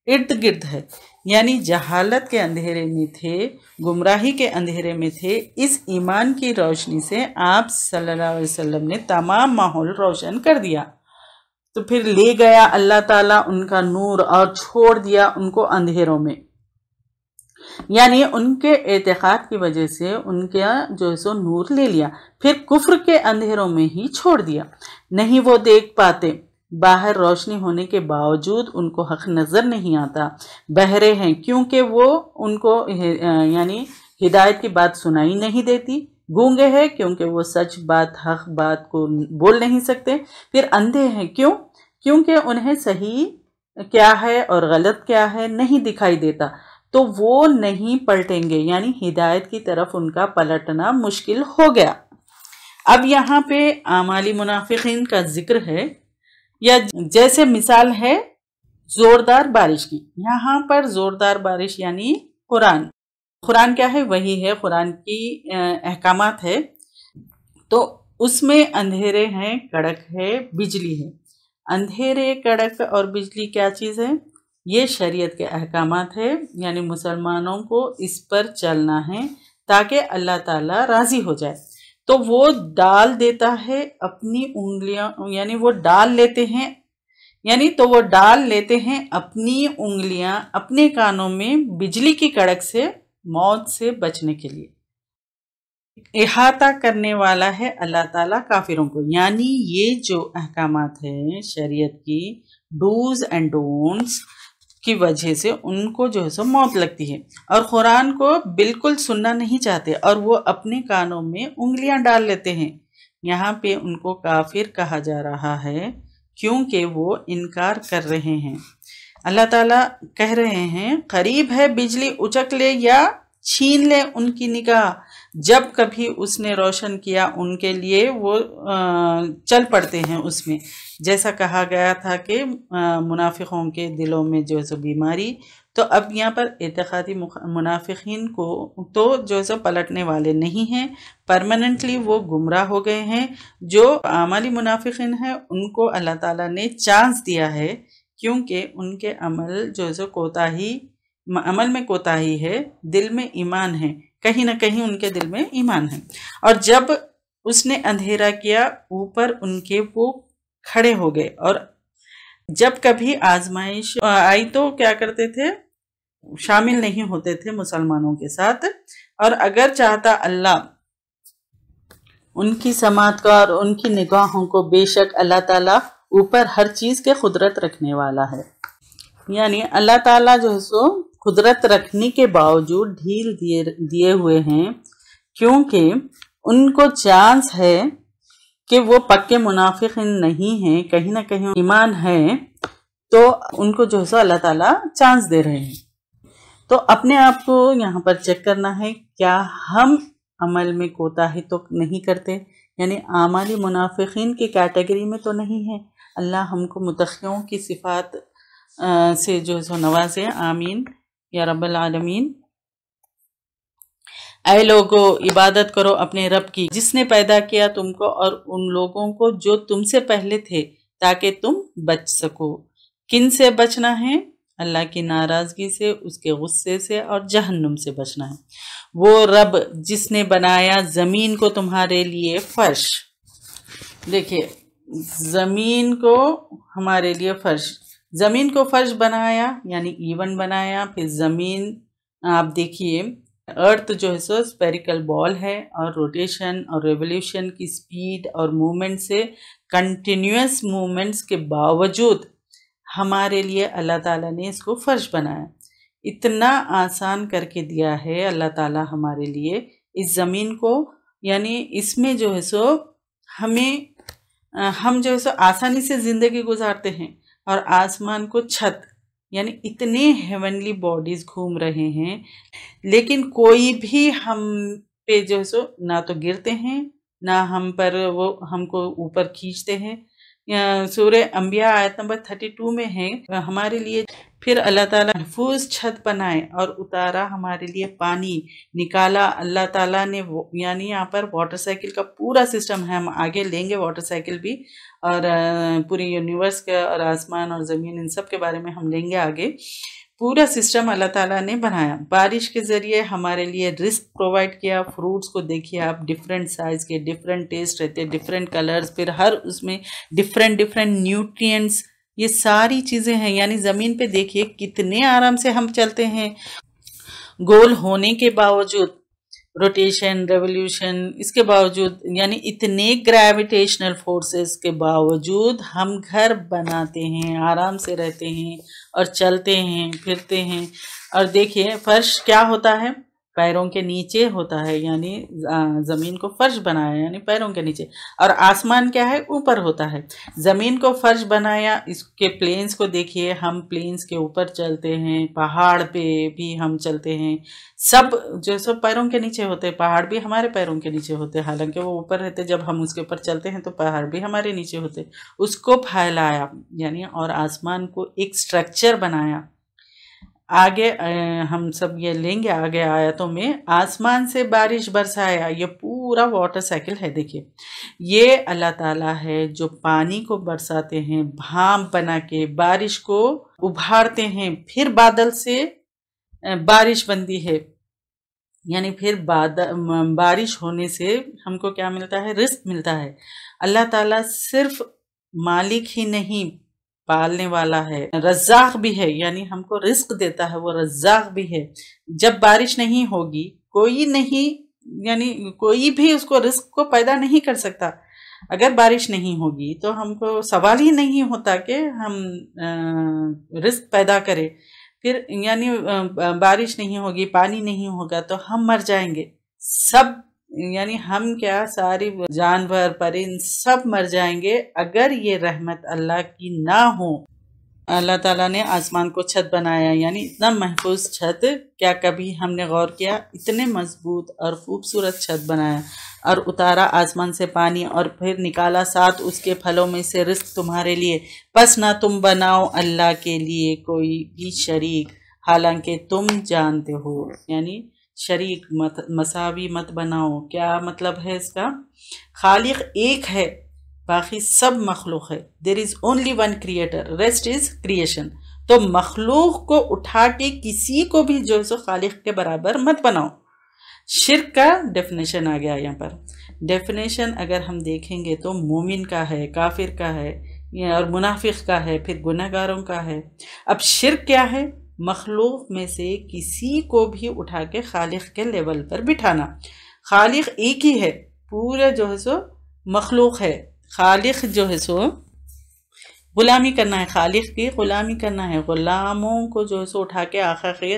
इर्द गिर्द है, यानी जहालत के अंधेरे में थे, गुमराही के अंधेरे में थे। इस ईमान की रोशनी से आप सल्लल्लाहु अलैहि वसल्लम ने तमाम माहौल रोशन कर दिया। तो फिर ले गया अल्लाह ताला उनका नूर और छोड़ दिया उनको अंधेरों में, यानी उनके एतकाद की वजह से उनका जो है सो नूर ले लिया, फिर कुफ्र के अंधेरों में ही छोड़ दिया। नहीं वो देख पाते, बाहर रोशनी होने के बावजूद उनको हक नज़र नहीं आता, बहरे हैं क्योंकि वो उनको यानी हिदायत की बात सुनाई नहीं देती, गूंगे हैं क्योंकि वो सच बात हक बात को बोल नहीं सकते, फिर अंधे हैं क्योंकि उन्हें सही क्या है और गलत क्या है नहीं दिखाई देता, तो वो नहीं पलटेंगे, यानी हिदायत की तरफ उनका पलटना मुश्किल हो गया। अब यहाँ पे आमाली मुनाफिकीन का जिक्र है, या जैसे मिसाल है जोरदार बारिश की। यहाँ पर जोरदार बारिश यानी कुरान क्या है, वही है कुरान की अहकामात है। तो उसमें अंधेरे हैं, कड़क है, बिजली है। अंधेरे, कड़क और बिजली क्या चीज़ है? ये शरीयत के अहकामात है, यानी मुसलमानों को इस पर चलना है ताकि अल्लाह ताला राज़ी हो जाए। तो वो डाल देता है अपनी उंगलियां, यानी वो डाल लेते हैं, वो डाल लेते हैं अपनी उंगलियां अपने कानों में बिजली की कड़क से मौत से बचने के लिए। इहाता करने वाला है अल्लाह ताला काफिरों को, यानी ये जो अहकामात है शरीयत की डूज एंड डोंट्स की वजह से उनको जो है सो मौत लगती है और कुरान को बिल्कुल सुनना नहीं चाहते और वो अपने कानों में उंगलियां डाल लेते हैं। यहाँ पे उनको काफिर कहा जा रहा है क्योंकि वो इनकार कर रहे हैं। अल्लाह ताला कह रहे हैं करीब है बिजली उचक ले या छीन ले उनकी निगाह, जब कभी उसने रोशन किया उनके लिए वो चल पड़ते हैं उसमें। जैसा कहा गया था कि मुनाफिकों के दिलों में जो है सो बीमारी, तो अब यहाँ पर एतकादी मुनाफिकीन को तो जो है सो पलटने वाले नहीं हैं, परमानेंटली वो गुमराह हो गए हैं। जो आमाली मुनाफिकीन हैं उनको अल्लाह ताला ने चांस दिया है क्योंकि उनके अमल जो है सो अमल में कोताही है, दिल में ईमान है, कहीं ना कहीं उनके दिल में ईमान है। और जब उसने अंधेरा किया ऊपर उनके वो खड़े हो गए, और जब कभी आजमाइश आई तो क्या करते थे, शामिल नहीं होते थे मुसलमानों के साथ। और अगर चाहता अल्लाह उनकी समात का और उनकी निगाहों को, बेशक अल्लाह ताला ऊपर हर चीज के कुदरत रखने वाला है, यानी अल्लाह ताला जो है सो कुदरत रखने के बावजूद ढील दिए हुए हैं क्योंकि उनको चांस है कि वो पक्के मुनाफिकीन नहीं हैं, कहीं ना कहीं ईमान है, तो उनको जो है सो अल्लाह ताला चांस दे रहे हैं। तो अपने आप को यहाँ पर चेक करना है, क्या हम अमल में कोताही तो नहीं करते, यानी आमाली मुनाफिकीन की कैटेगरी में तो नहीं है। अल्लाह हमको मुतक़ियों की सिफ़ात से जो है सो नवाजे, आमीन या रब्बल आलमीन। ऐ लोगो इबादत करो अपने रब की जिसने पैदा किया तुमको और उन लोगों को जो तुमसे पहले थे, ताकि तुम बच सको। किन से बचना है? अल्लाह की नाराज़गी से, उसके गुस्से से और जहन्नुम से बचना है। वो रब जिसने बनाया ज़मीन को तुम्हारे लिए फर्श, देखिए ज़मीन को हमारे लिए फर्श, ज़मीन को फर्श बनाया यानी इवन बनाया। फिर ज़मीन आप देखिए, अर्थ जो है सो स्पेरिकल बॉल है और रोटेशन और रेवोल्यूशन की स्पीड और मूवमेंट से, कंटिन्यूअस मूवमेंट्स के बावजूद हमारे लिए अल्लाह ताला ने इसको फर्श बनाया। इतना आसान करके दिया है अल्लाह ताला हमारे लिए इस ज़मीन को, यानी इसमें जो है सो हम जो है सो आसानी से ज़िंदगी गुजारते हैं। और आसमान को छत, यानी इतने हेवनली बॉडीज़ घूम रहे हैं, लेकिन कोई भी हम पे जो है सो ना तो गिरते हैं, ना हम पर वो हमको ऊपर खींचते हैं, सूरह अंबिया आयत नंबर 32 में है, हमारे लिए फिर अल्लाह ताला महफूज छत बनाए और उतारा हमारे लिए पानी निकाला अल्लाह ताला ने, यानी यहाँ पर वाटर साइकिल का पूरा सिस्टम है। हम आगे लेंगे वाटर साइकिल भी, और पूरी यूनिवर्स का और आसमान और ज़मीन इन सब के बारे में हम लेंगे आगे। पूरा सिस्टम अल्लाह ताला ने बनाया। बारिश के ज़रिए हमारे लिए रिस्क प्रोवाइड किया। फ्रूट्स को देखिए आप, डिफरेंट साइज़ के, डिफरेंट टेस्ट रहते हैं, डिफरेंट कलर्स, फिर हर उसमें डिफरेंट न्यूट्रिएंट्स, ये सारी चीज़ें हैं। यानी ज़मीन पे देखिए कितने आराम से हम चलते हैं, गोल होने के बावजूद, रोटेशन रेवोल्यूशन, इसके बावजूद, यानी इतने ग्रेविटेशनल फोर्सेस के बावजूद हम घर बनाते हैं, आराम से रहते हैं और चलते हैं फिरते हैं। और देखिए फर्श क्या होता है, पैरों के नीचे होता है, यानी ज़मीन को फर्श बनाया यानी पैरों के नीचे, और आसमान क्या है, ऊपर होता है। ज़मीन को फर्श बनाया, इसके प्लेन्स को देखिए, हम प्लेन्स के ऊपर चलते हैं, पहाड़ पे भी हम चलते हैं, सब जो सब पैरों के नीचे होते हैं। पहाड़ भी हमारे पैरों के नीचे होते हैं, हालांकि वो ऊपर रहते, जब हम उसके ऊपर चलते हैं तो पहाड़ भी हमारे नीचे होते। उसको फैलाया यानी, और आसमान को एक स्ट्रक्चर बनाया। आगे हम सब ये लेंगे आगे आयतों में। आसमान से बारिश बरसाया, ये पूरा वाटर साइकिल है। देखिए ये अल्लाह ताला है जो पानी को बरसाते हैं, भाप बना के बारिश को उभारते हैं, फिर बादल से बारिश बनती है। यानी फिर बारिश होने से हमको क्या मिलता है, रिस्क मिलता है। अल्लाह ताला सिर्फ मालिक ही नहीं, पालने वाला है, रज़्ज़ाक़ भी है, यानी हमको रिस्क देता है, वो रज़्ज़ाक़ भी है। जब बारिश नहीं होगी, कोई नहीं, यानी कोई भी उसको रिस्क को पैदा नहीं कर सकता। अगर बारिश नहीं होगी तो हमको सवाल ही नहीं होता कि हम रिस्क पैदा करें। फिर यानी बारिश नहीं होगी, पानी नहीं होगा तो हम मर जाएंगे सब, यानी हम क्या, सारी जानवर परिंद सब मर जाएंगे अगर ये रहमत अल्लाह की ना हो। अल्लाह ताला ने आसमान को छत बनाया, यानी इतना महफूज छत, क्या कभी हमने गौर किया, इतने मजबूत और खूबसूरत छत बनाया और उतारा आसमान से पानी, और फिर निकाला साथ उसके फलों में से रिस्क तुम्हारे लिए। बस ना तुम बनाओ अल्लाह के लिए कोई भी शरीक, हालांकि तुम जानते हो, यानी शरीक मत, मसावी मत बनाओ। क्या मतलब है इसका, खालिक एक है, बाकी सब मखलूक है। There is only one creator, rest is creation. तो मखलूक को उठा के किसी को भी जो है सो खालिक के बराबर मत बनाओ। शिर्क का डेफिनेशन आ गया यहाँ पर। डेफिनेशन अगर हम देखेंगे तो मोमिन का है, काफिर का है और मुनाफिक का है, फिर गुनहगारों का है। अब शिर्क क्या है, मखलूक में से किसी को भी उठा के खालिक के लेवल पर बिठाना। खालिक एक ही है, पूरे जो है सो मखलूक है। खालिक जो है सो गुलामी करना है, खालिक की गुलामी करना है। गुलामों को जो है सो उठा के आका के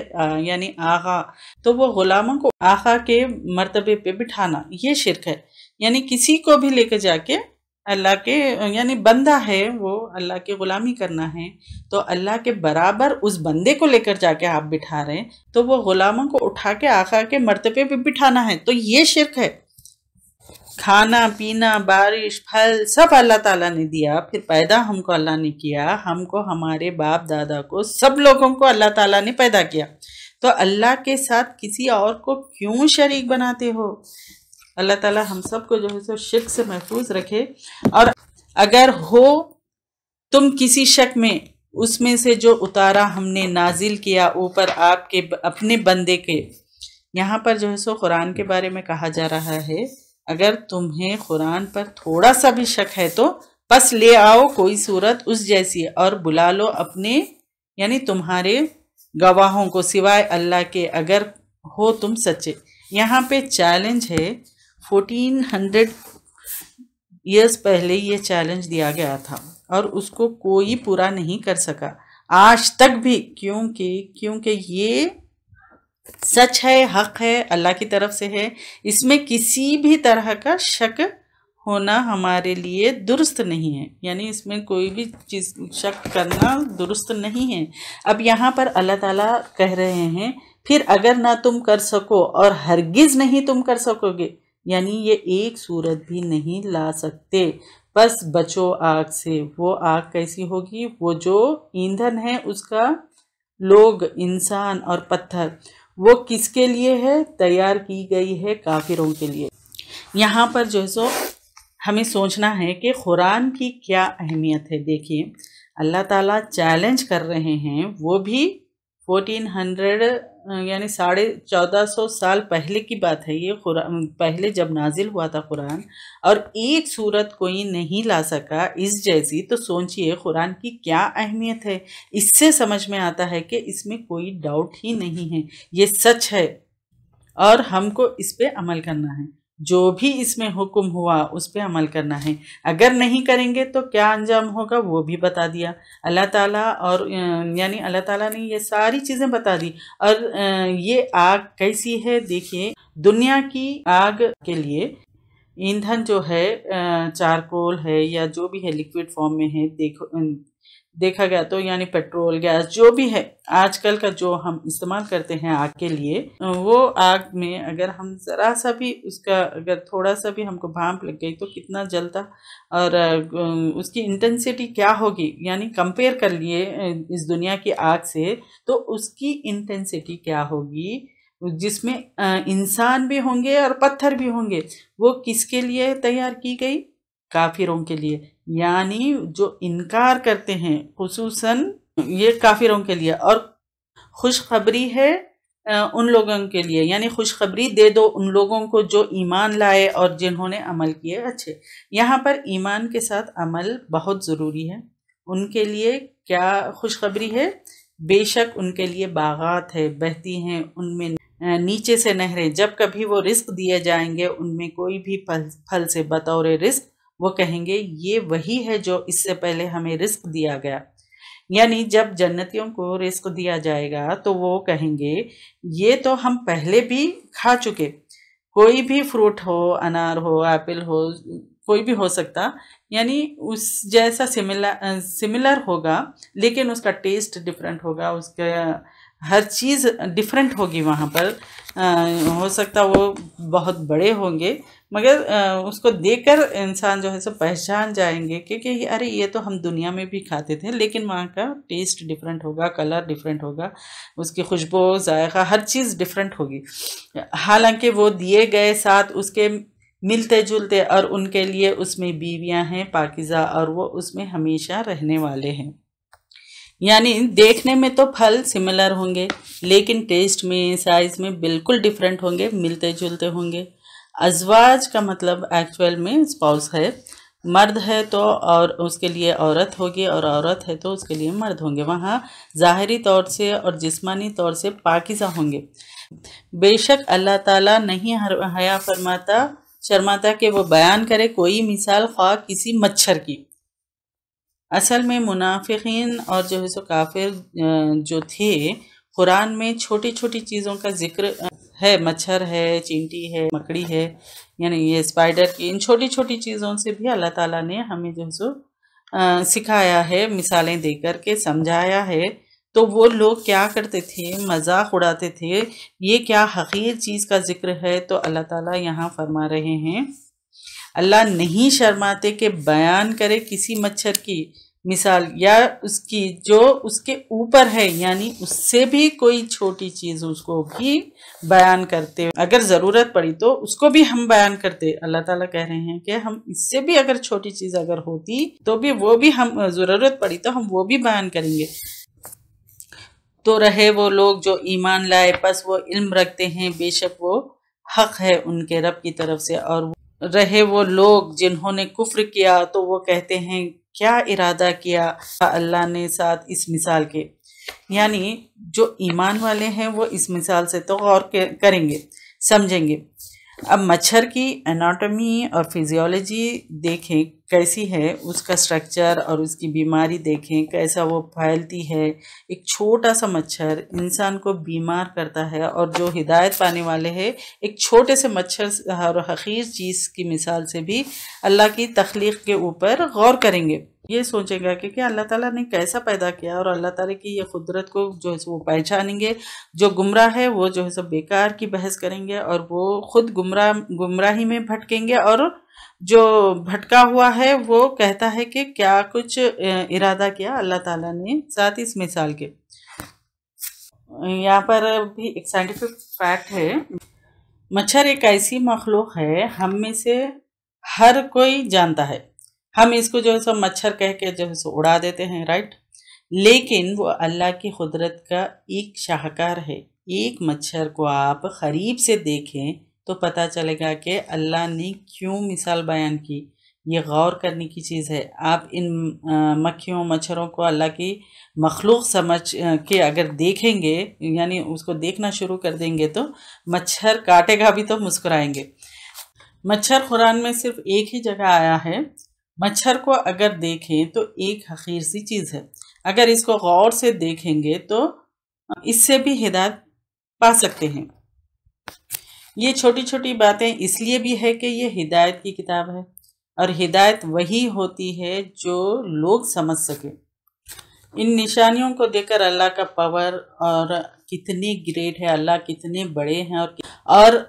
यानी आका, तो वो गुलामों को आका के मर्तबे पे बिठाना, ये शिर्क है। यानी किसी को भी लेकर जाके अल्लाह के, यानी बंदा है वो, अल्लाह की गुलामी करना है तो अल्लाह के बराबर उस बंदे को लेकर जाके आप बिठा रहे हैं, तो वो गुलामों को उठा के आका के मर्तबे पे बिठाना है, तो ये शिर्क है। खाना पीना बारिश फल सब अल्लाह ताला ने दिया, फिर पैदा हमको अल्लाह ने किया, हमको हमारे बाप दादा को सब लोगों को अल्लाह ताला ने पैदा किया, तो अल्लाह के साथ किसी और को क्यों शरीक बनाते हो। अल्लाह ताला हम सबको जो है सो शिर्क से महफूज रखे। और अगर हो तुम किसी शक में, उसमें से जो उतारा हमने नाजिल किया ऊपर आपके अपने बंदे के, यहाँ पर जो है सो कुरान के बारे में कहा जा रहा है, अगर तुम्हें कुरान पर थोड़ा सा भी शक है तो बस ले आओ कोई सूरत उस जैसी और बुला लो अपने, यानी तुम्हारे गवाहों को सिवाय अल्लाह के, अगर हो तुम सच्चे। यहाँ पे चैलेंज है, 1400 ईयर्स पहले ये चैलेंज दिया गया था और उसको कोई पूरा नहीं कर सका आज तक भी, क्योंकि ये सच है, हक है, अल्लाह की तरफ से है। इसमें किसी भी तरह का शक होना हमारे लिए दुरुस्त नहीं है, यानी इसमें कोई भी चीज़ शक करना दुरुस्त नहीं है। अब यहाँ पर अल्लाह ताला कह रहे हैं, फिर अगर ना तुम कर सको और हरगिज़ नहीं तुम कर सकोगे, यानी ये एक सूरत भी नहीं ला सकते, बस बचो आग से। वो आग कैसी होगी? वो जो ईंधन है उसका लोग, इंसान और पत्थर, वो किसके लिए है? तैयार की गई है काफिरों के लिए। यहाँ पर जो है सो हमें सोचना है कि कुरान की क्या अहमियत है। देखिए, अल्लाह ताला चैलेंज कर रहे हैं, वो भी 1400 यानी 1450 साल पहले की बात है ये। कुरान पहले जब नाजिल हुआ था कुरान, और एक सूरत कोई नहीं ला सका इस जैसी, तो सोचिए कुरान की क्या अहमियत है। इससे समझ में आता है कि इसमें कोई डाउट ही नहीं है, ये सच है और हमको इस पे अमल करना है। जो भी इसमें हुक्म हुआ उस पे अमल करना है। अगर नहीं करेंगे तो क्या अंजाम होगा वो भी बता दिया अल्लाह ताला। और यानी अल्लाह ताला ने ये सारी चीज़ें बता दी। और ये आग कैसी है? देखिए, दुनिया की आग के लिए ईंधन जो है चारकोल है या जो भी है लिक्विड फॉर्म में है, देखा गया तो यानी पेट्रोल, गैस, जो भी है आजकल का जो हम इस्तेमाल करते हैं आग के लिए, वो आग में अगर हम ज़रा सा भी उसका, अगर थोड़ा सा भी हमको भाप लग गई तो कितना जलता, और उसकी इंटेंसिटी क्या होगी, यानी कंपेयर कर लिए इस दुनिया की आग से, तो उसकी इंटेंसिटी क्या होगी, जिसमें इंसान भी होंगे और पत्थर भी होंगे। वो किसके लिए तैयार की गई? काफिरों के लिए, यानी जो इनकार करते हैं, खुसूसन ये काफिरों के लिए। और खुशखबरी है उन लोगों के लिए, यानी खुशखबरी दे दो उन लोगों को जो ईमान लाए और जिन्होंने अमल किए अच्छे। यहाँ पर ईमान के साथ अमल बहुत ज़रूरी है। उनके लिए क्या खुशखबरी है? बेशक उनके लिए बागात है, बहती हैं उनमें नीचे से नहरें। जब कभी वो रिस्क दिए जाएंगे उनमें कोई भी फल से बतौर रिस्क, वो कहेंगे ये वही है जो इससे पहले हमें रिस्क दिया गया। यानी जब जन्नतियों को रिस्क दिया जाएगा तो वो कहेंगे ये तो हम पहले भी खा चुके। कोई भी फ्रूट हो, अनार हो, एप्पल हो, कोई भी हो सकता, यानी उस जैसा सिमिलर होगा, लेकिन उसका टेस्ट डिफरेंट होगा, उसका हर चीज़ डिफरेंट होगी। वहाँ पर हो सकता वो बहुत बड़े होंगे, मगर उसको देखकर इंसान जो है सो पहचान जाएंगे कि अरे ये तो हम दुनिया में भी खाते थे, लेकिन वहाँ का टेस्ट डिफरेंट होगा, कलर डिफरेंट होगा, उसकी खुशबू, जायका, हर चीज़ डिफरेंट होगी। हालांकि वो दिए गए साथ उसके मिलते जुलते, और उनके लिए उसमें बीवियां हैं पाकीज़ा, और वो उसमें हमेशा रहने वाले हैं। यानी देखने में तो फल सिमिलर होंगे, लेकिन टेस्ट में, साइज़ में बिल्कुल डिफरेंट होंगे, मिलते जुलते होंगे। अज़वाज का मतलब एक्चुअल में स्पाउस है। मर्द है तो और उसके लिए औरत होगी, और औरत है तो उसके लिए मर्द होंगे। वहाँ ज़ाहिरी तौर से और जिस्मानी तौर से पाकीज़ा होंगे। बेशक अल्लाह ताला नहीं हया शर्माता कि वो बयान करे कोई मिसाल, ख्वाह किसी मच्छर की। असल में मुनाफिकीन और जो है सो काफिर जो थे, कुरान में छोटी छोटी चीज़ों का जिक्र है। मच्छर है, चींटी है, मकड़ी है, यानी ये स्पाइडर की, इन छोटी छोटी चीज़ों से भी अल्लाह ताला ने हमें जो है सो सिखाया है, मिसालें देकर के समझाया है। तो वो लोग क्या करते थे? मजाक उड़ाते थे। ये क्या हकीर चीज़ का जिक्र है? तो अल्लाह ताला यहाँ फरमा रहे हैं, अल्लाह नहीं शर्माते कि बयान करे किसी मच्छर की मिसाल, या उसकी जो उसके ऊपर है, यानी उससे भी कोई छोटी चीज़ उसको भी बयान करते। अगर ज़रूरत पड़ी तो उसको भी हम बयान करते। अल्लाह ताला कह रहे हैं कि हम इससे भी अगर छोटी चीज़ अगर होती तो भी वो भी हम, ज़रूरत पड़ी तो हम वो भी बयान करेंगे। तो रहे वो लोग जो ईमान लाए, बस वो इल्म रखते हैं, बेशक वो हक है उनके रब की तरफ से। और रहे वो लोग जिन्होंने कुफ्र किया, तो वो कहते हैं क्या इरादा किया अल्लाह ने साथ इस मिसाल के। यानी जो ईमान वाले हैं वो इस मिसाल से तो गौर करेंगे, समझेंगे। अब मच्छर की एनाटॉमी और फिजियोलॉजी देखें कैसी है, उसका स्ट्रक्चर और उसकी बीमारी देखें कैसा वो फैलती है। एक छोटा सा मच्छर इंसान को बीमार करता है, और जो हिदायत पाने वाले हैं एक छोटे से मच्छर और हकीर चीज़ की मिसाल से भी अल्लाह की तख्लीक के ऊपर गौर करेंगे। ये सोचेगा कि अल्लाह ताला ने कैसा पैदा किया, और अल्लाह ताला की ये कुदरत को जो है वो पहचानेंगे। जो गुमराह है वो जो है सब बेकार की बहस करेंगे और वो खुद गुमराही में भटकेंगे, और जो भटका हुआ है वो कहता है कि क्या कुछ इरादा किया अल्लाह ताला ने। साथ ही इस मिसाल के यहाँ पर भी एक साइंटिफिक फैक्ट है, मच्छर एक ऐसी मखलूक है हम में से हर कोई जानता है। हम इसको जो है सो मच्छर कह के जो है सो उड़ा देते हैं, राइट, लेकिन वो अल्लाह की कुदरत का एक शाहकार है। एक मच्छर को आप करीब से देखें तो पता चलेगा कि अल्लाह ने क्यों मिसाल बयान की। ये गौर करने की चीज़ है। आप इन मक्खियों मच्छरों को अल्लाह की मखलूक समझ के अगर देखेंगे, यानी उसको देखना शुरू कर देंगे, तो मच्छर काटेगा भी तो मुस्कुराएंगे। मच्छर कुरान में सिर्फ एक ही जगह आया है। मच्छर को अगर देखें तो एक हकीर सी चीज़ है, अगर इसको गौर से देखेंगे तो इससे भी हिदायत पा सकते हैं। ये छोटी छोटी बातें इसलिए भी है कि ये हिदायत की किताब है, और हिदायत वही होती है जो लोग समझ सके। इन निशानियों को देखकर अल्लाह का पावर और कितने ग्रेट है, अल्लाह कितने बड़े हैं, और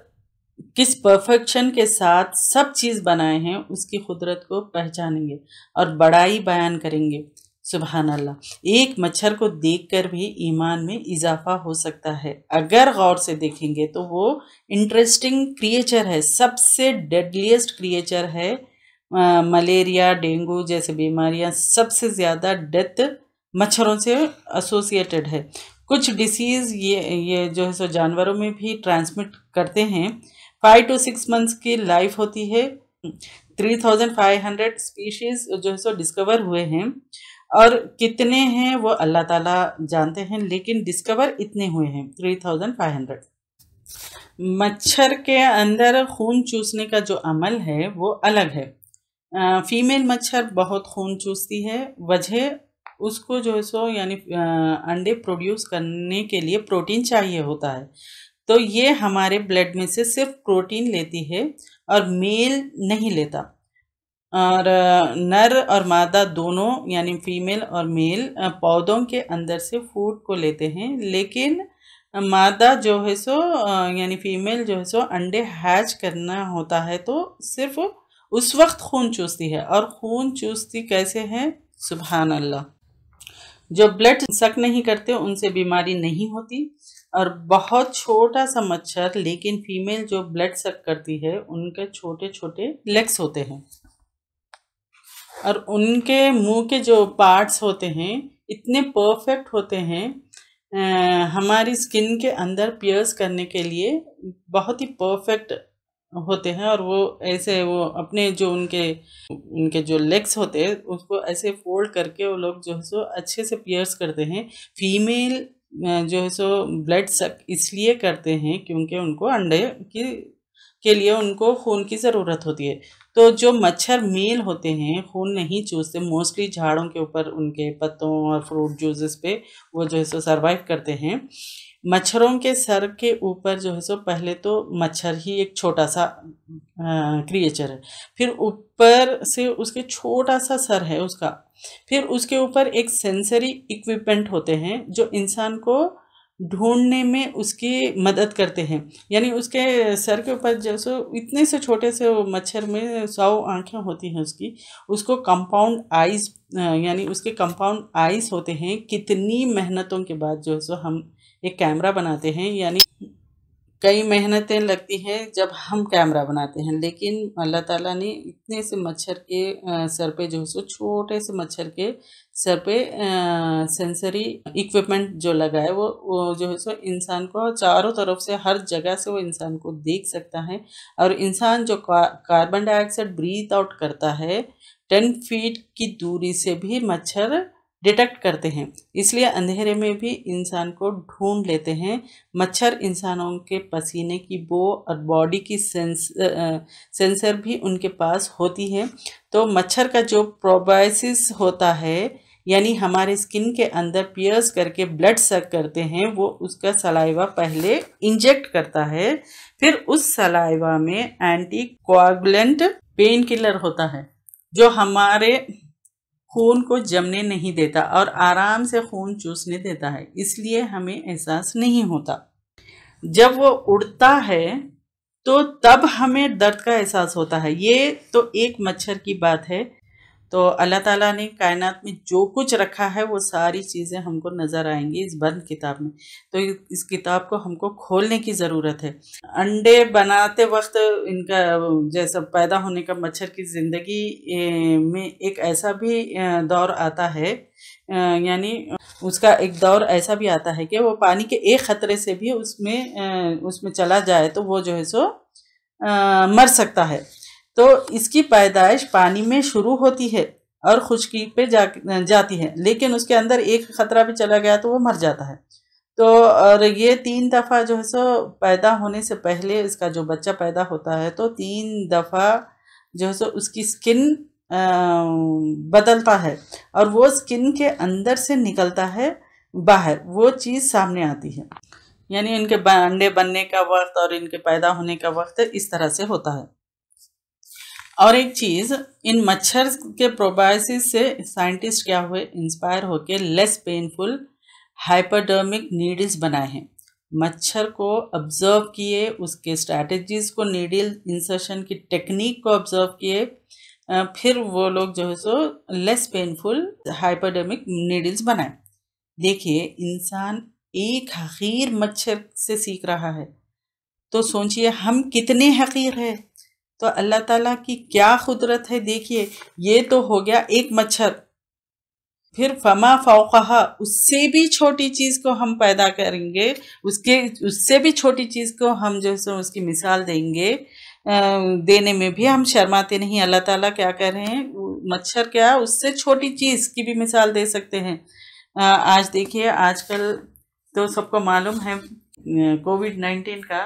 किस परफेक्शन के साथ सब चीज़ बनाए हैं, उसकी कुदरत को पहचानेंगे और बड़ाई बयान करेंगे। सुभान अल्लाह। एक मच्छर को देखकर भी ईमान में इजाफा हो सकता है। अगर गौर से देखेंगे तो वो इंटरेस्टिंग क्रिएचर है, सबसे डेडलीस्ट क्रिएचर है। मलेरिया, डेंगू जैसे बीमारियां सबसे ज़्यादा डेथ मच्छरों से एसोसिएटेड है। कुछ डिसीज़ ये जो है सो जानवरों में भी ट्रांसमिट करते हैं। 5 to 6 मंथ्स की लाइफ होती है। 3500 स्पीशीज़ जो है सो डिस्कवर हुए हैं, और कितने हैं वो अल्लाह ताला जानते हैं, लेकिन डिस्कवर इतने हुए हैं 3500। मच्छर के अंदर खून चूसने का जो अमल है वो अलग है। फीमेल मच्छर बहुत खून चूसती है। वजह उसको जो है सो यानी अंडे प्रोड्यूस करने के लिए प्रोटीन चाहिए होता है। तो ये हमारे ब्लड में से सिर्फ प्रोटीन लेती है और मेल नहीं लेता। और नर और मादा दोनों यानी फीमेल और मेल पौधों के अंदर से फूड को लेते हैं, लेकिन मादा जो है सो यानी फीमेल जो है सो अंडे हैच करना होता है तो सिर्फ उस वक्त खून चूसती है। और खून चूसती कैसे है? सुभान अल्लाह। जो ब्लड सक नहीं करते उनसे बीमारी नहीं होती। और बहुत छोटा सा मच्छर, लेकिन फीमेल जो ब्लड सक करती है उनके छोटे छोटे लेग्स होते हैं, और उनके मुंह के जो पार्ट्स होते हैं इतने परफेक्ट होते हैं, हमारी स्किन के अंदर पियर्स करने के लिए बहुत ही परफेक्ट होते हैं। और वो ऐसे वो अपने जो उनके जो लेग्स होते हैं उसको ऐसे फोल्ड करके वो लोग जो है सो अच्छे से पियर्स करते हैं। फीमेल जो है सो ब्लड सक इसलिए करते हैं क्योंकि उनको अंडे के लिए उनको खून की ज़रूरत होती है। तो जो मच्छर मेल होते हैं खून नहीं चूसते, मोस्टली झाड़ों के ऊपर उनके पत्तों और फ्रूट जूसेस पे वो जो है सो सरवाइव करते हैं। मच्छरों के सर के ऊपर जो है सो पहले तो मच्छर ही एक छोटा सा क्रिएचर है, फिर ऊपर से उसके छोटा सा सर है उसका, फिर उसके ऊपर एक सेंसरी इक्विपमेंट होते हैं जो इंसान को ढूंढने में उसकी मदद करते हैं। यानी उसके सर के ऊपर जो सो इतने से छोटे से मच्छर में 100 आँखें होती हैं उसको कंपाउंड आइज यानी उसके कंपाउंड आइज होते हैं। कितनी मेहनतों के बाद जो है सो हम एक कैमरा बनाते हैं, यानी कई मेहनतें लगती हैं जब हम कैमरा बनाते हैं, लेकिन अल्लाह ताला ने इतने से मच्छर के सर पे जो है सो छोटे से मच्छर के सर पे सेंसरी इक्विपमेंट जो लगा है वो जो है सो इंसान को चारों तरफ से हर जगह से वो इंसान को देख सकता है। और इंसान जो कार्बन डाइऑक्साइड ब्रीथ आउट करता है 10 फीट की दूरी से भी मच्छर डिटेक्ट करते हैं, इसलिए अंधेरे में भी इंसान को ढूंढ लेते हैं। मच्छर इंसानों के पसीने की बो और बॉडी की सेंसर भी उनके पास होती है। तो मच्छर का जो प्रोबायोसिस होता है यानी हमारे स्किन के अंदर पियर्स करके ब्लड सक करते हैं, वो उसका सलाइवा पहले इंजेक्ट करता है, फिर उस सलाइवा में एंटी कोआगुलेंट पेन किलर होता है जो हमारे खून को जमने नहीं देता और आराम से खून चूसने देता है, इसलिए हमें एहसास नहीं होता। जब वो उड़ता है तो तब हमें दर्द का एहसास होता है। ये तो एक मच्छर की बात है। तो अल्लाह ताला ने कायनात में जो कुछ रखा है वो सारी चीज़ें हमको नज़र आएंगी इस बंद किताब में। तो इस किताब को हमको खोलने की ज़रूरत है। अंडे बनाते वक्त इनका जैसा पैदा होने का मच्छर की ज़िंदगी में एक ऐसा भी दौर आता है, यानी उसका एक दौर ऐसा भी आता है कि वो पानी के एक ख़तरे से भी उसमें चला जाए तो वो जो है सो मर सकता है। तो इसकी पैदाइश पानी में शुरू होती है और खुश्की पे जाती है, लेकिन उसके अंदर एक खतरा भी चला गया तो वो मर जाता है। तो और ये 3 दफ़ा जो है सो पैदा होने से पहले इसका जो बच्चा पैदा होता है तो 3 दफ़ा जो है सो उसकी स्किन बदलता है और वो स्किन के अंदर से निकलता है बाहर, वो चीज़ सामने आती है। यानी इनके अंडे बनने का वक्त और इनके पैदा होने का वक्त इस तरह से होता है। और एक चीज़, इन मच्छर के प्रोबायोसिस से साइंटिस्ट क्या हुए, इंस्पायर होके लेस पेनफुल हाइपोडर्मिक नीडल्स बनाए हैं। मच्छर को ऑब्जर्व किए, उसके स्ट्रैटेजीज को, नीडल इंसर्शन की टेक्निक को ऑब्जर्व किए, फिर वो लोग जो है so less painful hypodermic needles बनाए। देखिए, इंसान एक हकीर मच्छर से सीख रहा है, तो सोचिए हम कितने हकीर हैं। तो अल्लाह ताला की क्या कुदरत है। देखिए, ये तो हो गया एक मच्छर, फिर फमा फौक़हा, उससे भी छोटी चीज़ को हम पैदा करेंगे, उससे भी छोटी चीज़ को हम जो है उसकी मिसाल देंगे, देने में भी हम शर्माते नहीं। अल्लाह ताला क्या कर रहे हैं, मच्छर क्या उससे छोटी चीज़ की भी मिसाल दे सकते हैं। आज देखिए, आजकल तो सबको मालूम है कोविड-19 का,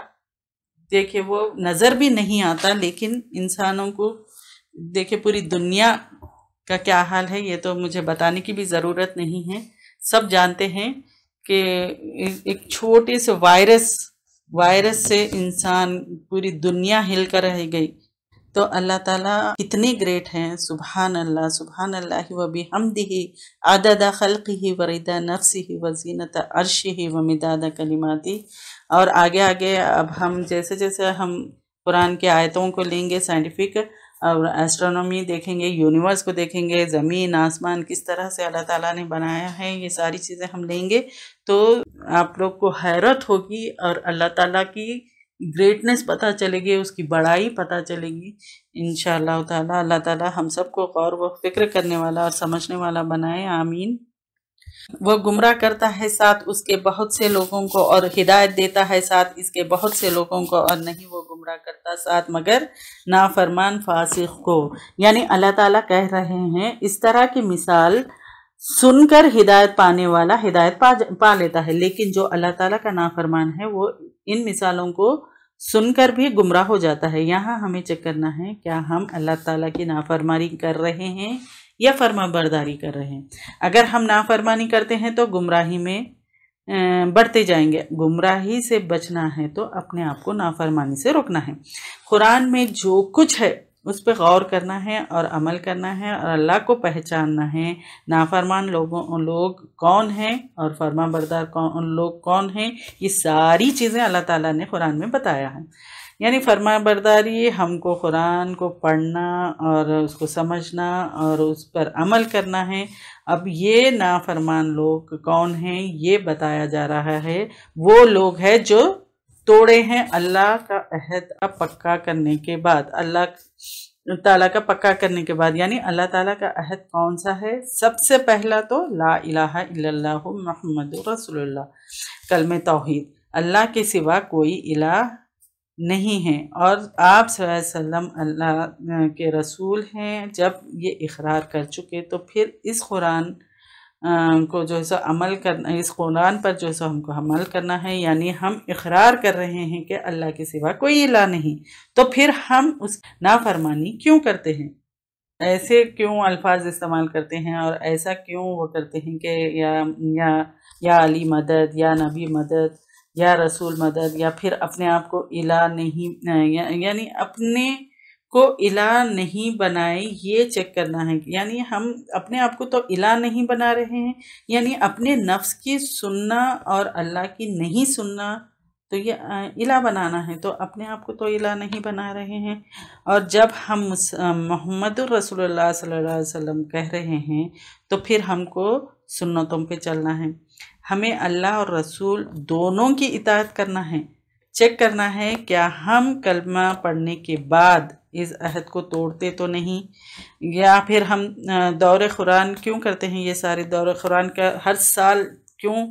देखिए वो नज़र भी नहीं आता, लेकिन इंसानों को देखिए पूरी दुनिया का क्या हाल है, ये तो मुझे बताने की भी ज़रूरत नहीं है। सब जानते हैं कि एक छोटे से वायरस से इंसान पूरी दुनिया हिल कर रह गई। तो अल्लाह ताला कितने ग्रेट हैं। सुभान अल्लाह व बिहम्दिही अदद खल्क़िही व रिदा नफ्सिही व ज़ीनत अर्शिही व मिदाद कलिमाती। और आगे अब हम जैसे हम कुरान के आयतों को लेंगे, साइंटिफिक और एस्ट्रोनॉमी देखेंगे, यूनिवर्स को देखेंगे, ज़मीन आसमान किस तरह से अल्लाह ताला ने बनाया है, ये सारी चीज़ें हम लेंगे तो आप लोग को हैरत होगी और अल्लाह ताला की ग्रेटनेस पता चलेगी, उसकी बड़ाई पता चलेगी इंशाअल्लाह ताला। अल्लाह ताला हम सबको गौर व फिक्र करने वाला और समझने वाला बनाए, आमीन। वो गुमराह करता है साथ उसके बहुत से लोगों को और हिदायत देता है साथ इसके बहुत से लोगों को, और नहीं वो गुमराह करता साथ मगर नाफरमान फासिक को। यानी अल्लाह ताला कह रहे हैं इस तरह की मिसाल सुनकर हिदायत पाने वाला हिदायत पा लेता है, लेकिन जो अल्लाह ताला का नाफरमान है वो इन मिसालों को सुनकर भी गुमराह हो जाता है। यहाँ हमें चेक करना है क्या हम अल्लाह ताला की नाफरमानी कर रहे हैं या फरमाबरदारी कर रहे हैं। अगर हम नाफरमानी करते हैं तो गुमराही में बढ़ते जाएंगे। गुमराही से बचना है तो अपने आप को नाफरमानी से रोकना है। कुरान में जो कुछ है उस पर गौर करना है और अमल करना है और अल्लाह को पहचानना है। नाफरमान लोग कौन हैं और फरमाबरदार लोग कौन हैं, ये सारी चीज़ें अल्लाह ताला ने कुरान में बताया है। यानी फरमाबरदारी हमको कुरान को पढ़ना और उसको समझना और उस पर अमल करना है। अब ये नाफरमान लोग कौन हैं ये बताया जा रहा है। वो लोग हैं जो तोड़े हैं अल्लाह का अहद का पक्का करने के बाद, अल्लाह ताला का पक्का करने के बाद। यानी अल्लाह ताला का अहद कौन सा है? सबसे पहला तो ला इलाहा इल्लल्लाहु मुहम्मदुर रसूलुल्लाह, कलमे तौहीद, अल्लाह के सिवा कोई इलाह नहीं है और आप सल्लल्लाहु अलैहि वसल्लम अल्लाह के रसूल हैं। जब ये इकरार कर चुके तो फिर इस कुरान को जो है सो अमल करना, इस कुरान पर जो है सो हमको अमल करना है। यानी हम इकरार कर रहे हैं कि अल्लाह के सिवा कोई इलाह नहीं, तो फिर हम उस नाफरमानी क्यों करते हैं, ऐसे क्यों अल्फाज इस्तेमाल करते हैं और ऐसा क्यों वो करते हैं कि या अली मदद, या नबी मदद, या रसूल मदद, या फिर अपने आप को इलाह नहीं, यानी अपने को इला नहीं बनाए, ये चेक करना है। यानी हम अपने आप को तो इला नहीं बना रहे हैं, यानी अपने नफ्स की सुनना और अल्लाह की नहीं सुनना, तो ये इला बनाना है। तो अपने आप को तो इला नहीं बना रहे हैं। और जब हम मोहम्मदुर रसूलुल्लाह सल्लल्लाहु अलैहि वसल्लम कह रहे हैं तो फिर हमको सुन्नतों पे चलना है। हमें अल्लाह और रसूल दोनों की इताअत करना है। चेक करना है क्या हम कलमा पढ़ने के बाद इस अहद को तोड़ते तो नहीं, या फिर हम दौरे कुरान क्यों करते हैं, ये सारे दौरे कुरान का हर साल क्यों,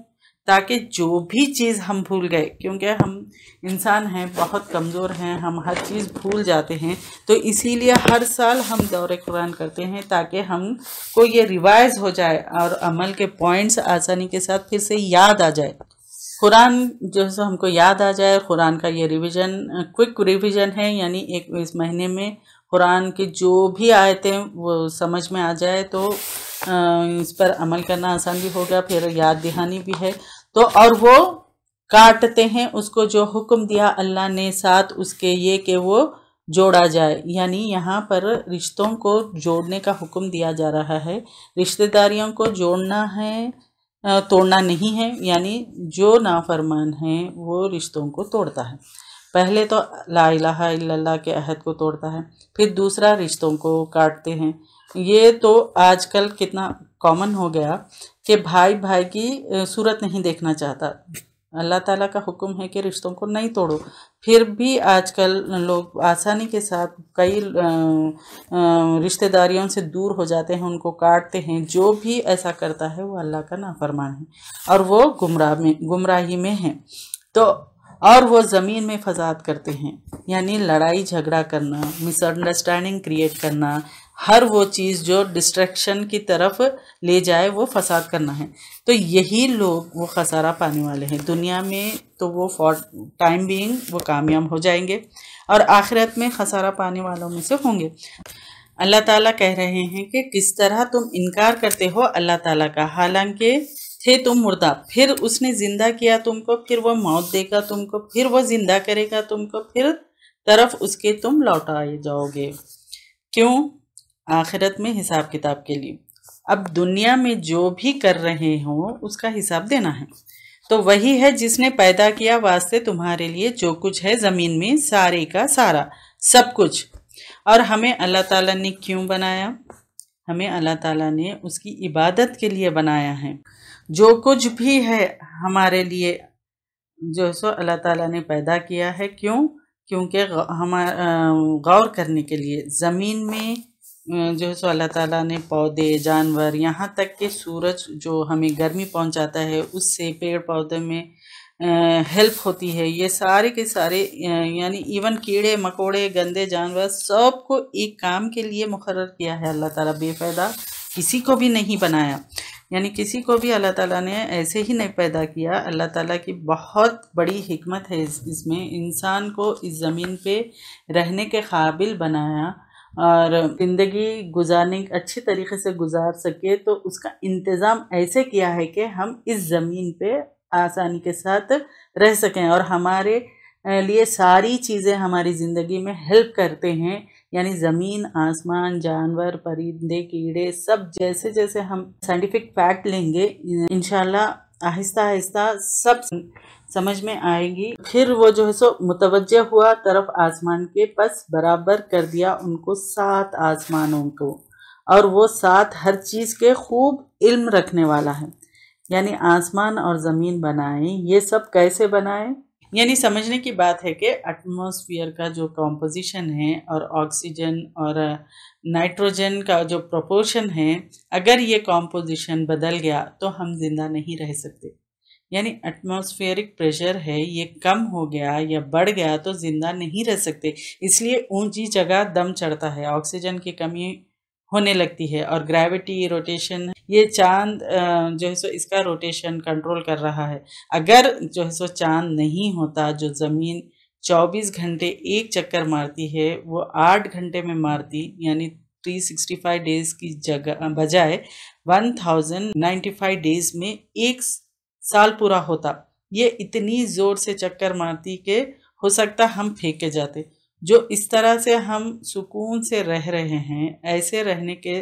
ताकि जो भी चीज़ हम भूल गए, क्योंकि हम इंसान हैं, बहुत कमज़ोर हैं, हम हर चीज़ भूल जाते हैं, तो इसीलिए हर साल हम दौरे कुरान करते हैं ताकि हमको ये रिवाइज़ हो जाए और अमल के पॉइंट्स आसानी के साथ फिर से याद आ जाए। कुरान जो है हमको याद आ जाए। कुरान का ये रिवीजन क्विक रिवीजन है, यानी इस महीने में कुरान की जो भी आयतें वो समझ में आ जाए तो इस पर अमल करना आसान भी होगा, फिर याद दहानी भी है। तो और वो काटते हैं उसको जो हुक्म दिया अल्लाह ने, साथ उसके ये कि वो जोड़ा जाए। यानी यहाँ पर रिश्तों को जोड़ने का हुक्म दिया जा रहा है, रिश्तेदारियों को जोड़ना है, तोड़ना नहीं है। यानी जो नाफरमान है वो रिश्तों को तोड़ता है। पहले तो ला इलाहा इल्लल्लाह के अहद को तोड़ता है, फिर दूसरा रिश्तों को काटते हैं। ये तो आजकल कितना कॉमन हो गया कि भाई भाई की सूरत नहीं देखना चाहता। अल्लाह ताला का हुक्म है कि रिश्तों को नहीं तोड़ो, फिर भी आजकल लोग आसानी के साथ कई रिश्तेदारियों से दूर हो जाते हैं, उनको काटते हैं। जो भी ऐसा करता है वो अल्लाह का नाफरमान है और वो गुमराही में है। तो और वो ज़मीन में फसाद करते हैं, यानी लड़ाई झगड़ा करना, मिसअंडरस्टैंडिंग क्रिएट करना, हर वो चीज़ जो डिस्ट्रैक्शन की तरफ ले जाए वो फसाद करना है। तो यही लोग वो खसारा पाने वाले हैं दुनिया में। तो वो फॉर टाइम बीइंग वो कामयाब हो जाएंगे और आखिरत में खसारा पाने वालों में से होंगे। अल्लाह ताला कह रहे हैं कि किस तरह तुम इनकार करते हो अल्लाह ताला का, हालांकि थे तुम मुर्दा, फिर उसने ज़िंदा किया तुमको, फिर वो मौत देगा तुमको, फिर वो ज़िंदा करेगा तुमको, फिर तरफ उसके तुम लौटाए जाओगे। क्यों? आखिरत में हिसाब किताब के लिए। अब दुनिया में जो भी कर रहे हो उसका हिसाब देना है। तो वही है जिसने पैदा किया वास्ते तुम्हारे लिए जो कुछ है ज़मीन में, सारे का सारा सब कुछ। और हमें अल्लाह ताला ने क्यों बनाया? हमें अल्लाह ताला ने उसकी इबादत के लिए बनाया है। जो कुछ भी है हमारे लिए जो सो अल्लाह ताला ने पैदा किया है। क्यों? क्योंकि गौर करने के लिए। ज़मीन में जो है सो अल्लाह ताला ने पौधे, जानवर, यहाँ तक कि सूरज जो हमें गर्मी पहुँचाता है उससे पेड़ पौधे में हेल्प होती है। ये सारे के सारे यानी इवन कीड़े मकोड़े, गंदे जानवर, सबको एक काम के लिए मुकर्रर किया है अल्लाह ताला। बेफ़ायदा किसी को भी नहीं बनाया, यानी किसी को भी अल्लाह ताला ने ऐसे ही नहीं पैदा किया। अल्लाह ताला की बहुत बड़ी हिकमत है इसमें। इंसान को इस ज़मीन पे रहने के काबिल बनाया और ज़िंदगी गुजारने अच्छे तरीके से गुजार सके, तो उसका इंतज़ाम ऐसे किया है कि हम इस ज़मीन पे आसानी के साथ रह सकें और हमारे लिए सारी चीज़ें हमारी ज़िंदगी में हेल्प करते हैं। यानी ज़मीन, आसमान, जानवर, परिंदे, कीड़े, सब जैसे जैसे हम साइंटिफिक फैक्ट लेंगे इंशाल्लाह आहिस्ता आहिस्ता सब समझ में आएगी। फिर वो जो है सो मुतवज्जे हुआ तरफ आसमान के, बस बराबर कर दिया उनको 7 आसमानों को, और वो 7 हर चीज़ के खूब इल्म रखने वाला है। यानी आसमान और ज़मीन बनाए, ये सब कैसे बनाए? यानी समझने की बात है कि एटमॉस्फेयर का जो कॉम्पोजिशन है और ऑक्सीजन और नाइट्रोजन का जो प्रोपोर्शन है, अगर ये कॉम्पोजिशन बदल गया तो हम जिंदा नहीं रह सकते। यानी एटमॉस्फेरिक प्रेशर है, ये कम हो गया या बढ़ गया तो जिंदा नहीं रह सकते। इसलिए ऊंची जगह दम चढ़ता है, ऑक्सीजन की कमी होने लगती है। और ग्रेविटी, रोटेशन, ये चांद जो है सो इसका रोटेशन कंट्रोल कर रहा है। अगर जो है सो चांद नहीं होता, जो ज़मीन 24 घंटे एक चक्कर मारती है वो 8 घंटे में मारती, यानी 365 डेज़ की जगह बजाय 1095 डेज़ में एक साल पूरा होता। ये इतनी ज़ोर से चक्कर मारती कि हो सकता हम फेंके जाते। जो इस तरह से हम सुकून से रह रहे हैं, ऐसे रहने के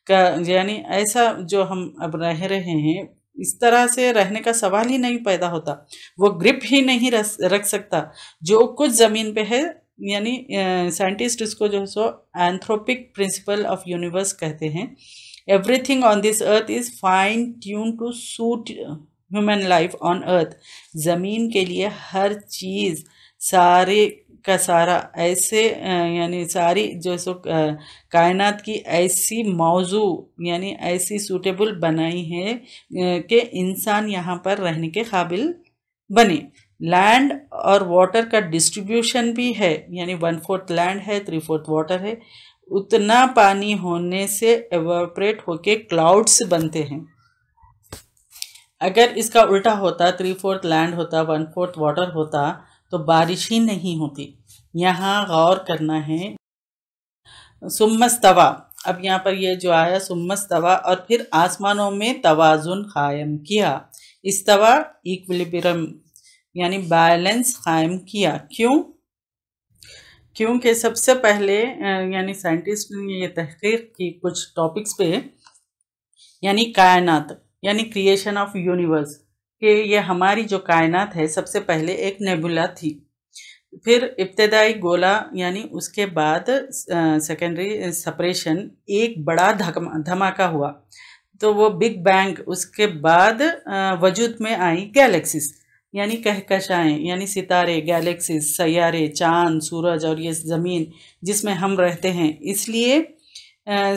का यानी ऐसा जो हम अब रह रहे हैं, इस तरह से रहने का सवाल ही नहीं पैदा होता। वो ग्रिप ही नहीं रख सकता जो कुछ ज़मीन पे है। यानी साइंटिस्ट इसको जो है सो एंथ्रोपिक प्रिंसिपल ऑफ यूनिवर्स कहते हैं। Everything on this earth is fine tune to suit human life on earth. ज़मीन के लिए हर चीज़, सारे का सारा ऐसे यानी सारी जो सो कायनात की ऐसी मौजू यानी ऐसी सूटेबल बनाई है कि इंसान यहाँ पर रहने के काबिल बने। लैंड और वाटर का डिस्ट्रीब्यूशन भी है, यानी 1/4 लैंड है, 3/4 वाटर है। उतना पानी होने से एवापोरेट होके क्लाउड्स बनते हैं। अगर इसका उल्टा होता, 3/4 लैंड होता, 1/4 वाटर होता, तो बारिश ही नहीं होती। यहाँ गौर करना है। सुम्मस्तवा, अब यहाँ पर ये जो आया सुम्मस्तवा, और फिर आसमानों में तवाजुन कायम किया। इस्तवा इक्विलिब्रियम यानी बैलेंस कायम किया। क्यों? क्योंकि सबसे पहले यानी साइंटिस्ट ने ये तहकीक की कुछ टॉपिक्स पे, यानी कायनात यानी क्रिएशन ऑफ यूनिवर्स, कि ये हमारी जो कायनात है सबसे पहले एक नेबुला थी, फिर इब्तदाई गोला, यानी उसके बाद सेकेंडरी सेपरेशन, एक बड़ा धमाका हुआ तो वो बिग बैंग। उसके बाद वजूद में आई गैलेक्सीज यानी कहकशाएँ, यानी सितारे, गैलेक्सीज, सैयारे, चाँद, सूरज और ये ज़मीन जिसमें हम रहते हैं। इसलिए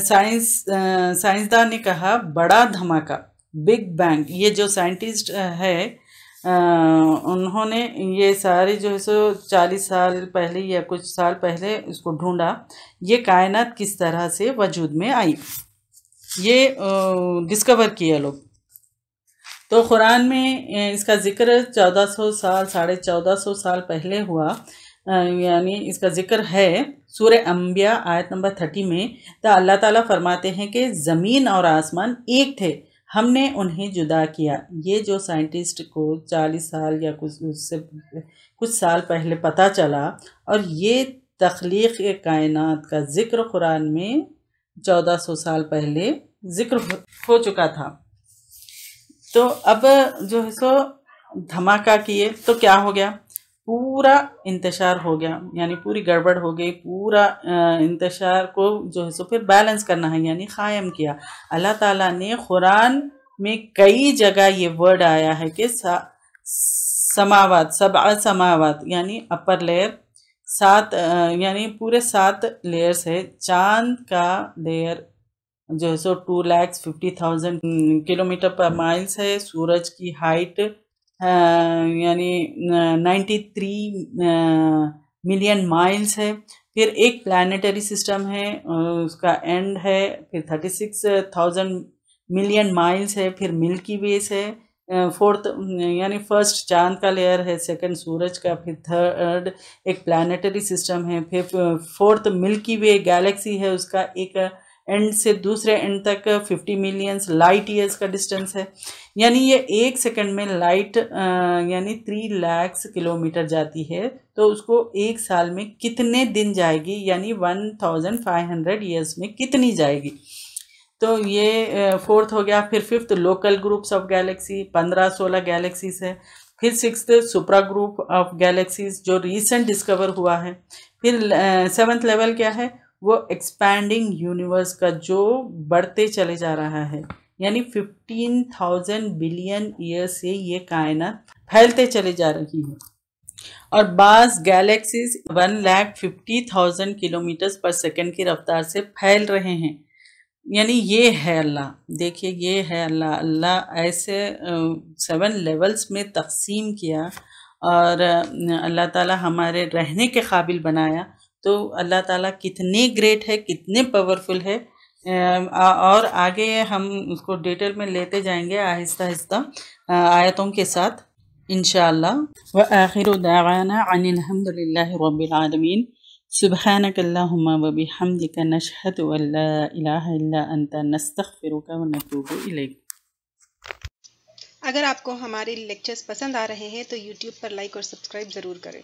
साइंसदान ने कहा बड़ा धमाका, बिग बैंग। ये जो साइंटिस्ट है उन्होंने ये सारे जो है सो 40 साल पहले या कुछ साल पहले इसको ढूंढा, ये कायनात किस तरह से वजूद में आई, ये डिस्कवर किया लोग। तो कुरान में इसका ज़िक्र 1400 साल 1450 साल पहले हुआ, यानी इसका ज़िक्र है सूरह अंबिया आयत नंबर 30 में। तो अल्लाह ताला फरमाते हैं कि ज़मीन और आसमान एक थे, हमने उन्हें जुदा किया। ये जो साइंटिस्ट को 40 साल या उससे कुछ साल पहले पता चला, और ये तख्लीक़ कायनात का ज़िक्र कुरान में 1400 साल पहले ज़िक्र हो चुका था। तो अब जो है सो धमाका किए तो क्या हो गया, पूरा इंतशार हो गया, यानी पूरी गड़बड़ हो गई। पूरा इंतशार को जो है सो फिर बैलेंस करना है, यानी कायम किया। अल्लाह ताला ने कुरान में कई जगह ये वर्ड आया है कि समावात, सबआ समावात यानी अपर लेयर, 7 यानी पूरे 7 लेयर्स है। चांद का लेयर जो है सो 2,50,000 किलोमीटर पर माइल्स है। सूरज की हाइट यानी 93 मिलियन माइल्स है। फिर एक प्लानिटरी सिस्टम है, उसका एंड है, फिर 36,000 मिलियन माइल्स है। फिर मिल्की वेज है, 4th यानी फर्स्ट चांद का लेयर है, 2nd सूरज का, फिर 3rd एक प्लानिटरी सिस्टम है, फिर 4th मिल्की वे गैलेक्सी है, उसका एक एंड से दूसरे एंड तक 50 मिलियन लाइट ईयर्स का डिस्टेंस है। यानी ये 1 सेकंड में लाइट यानी 3 लाख किलोमीटर जाती है, तो उसको 1 साल में कितने दिन जाएगी, यानी 1500 ईयर्स में कितनी जाएगी। तो ये 4th हो गया। फिर 5th local groups of Galaxy, 15-16 galaxies है। फिर 6th supra group of galaxies जो रिसेंट डिस्कवर हुआ है। फिर 7th लेवल क्या है, वो एक्सपैंडिंग यूनिवर्स का जो बढ़ते चले जा रहा है, यानी 15,000 बिलियन ईयर से ये कायनात फैलते चले जा रही है। और बाज़ गैलेक्सीज 1,50,000 किलोमीटर पर सेकंड की रफ्तार से फैल रहे हैं। यानी ये है अल्लाह, देखिए ये है अल्लाह। अल्लाह ऐसे 7 लेवल्स में तकसीम किया, और अल्लाह ताला हमारे रहने के काबिल बनाया। तो अल्लाह ताला कितने ग्रेट है, कितने पावरफुल है। और आगे हम उसको डिटेल में लेते जाएंगे आहिस्ता आहिस्ता आयतों के साथ इंशाअल्लाह। व आखिरु दावाना अनिल हम्दुलिल्लाहि रब्बिल आलमीन। सुब्हानकल्लाहुम्मा व बिहम्दिका नशहदु अल्ला इलाहा इल्ला अंता नस्तगफिरुका व नतूबु इलैक। अगर आपको हमारे लेक्चर्स पसंद आ रहे हैं तो YouTube पर लाइक और सब्सक्राइब ज़रूर करें।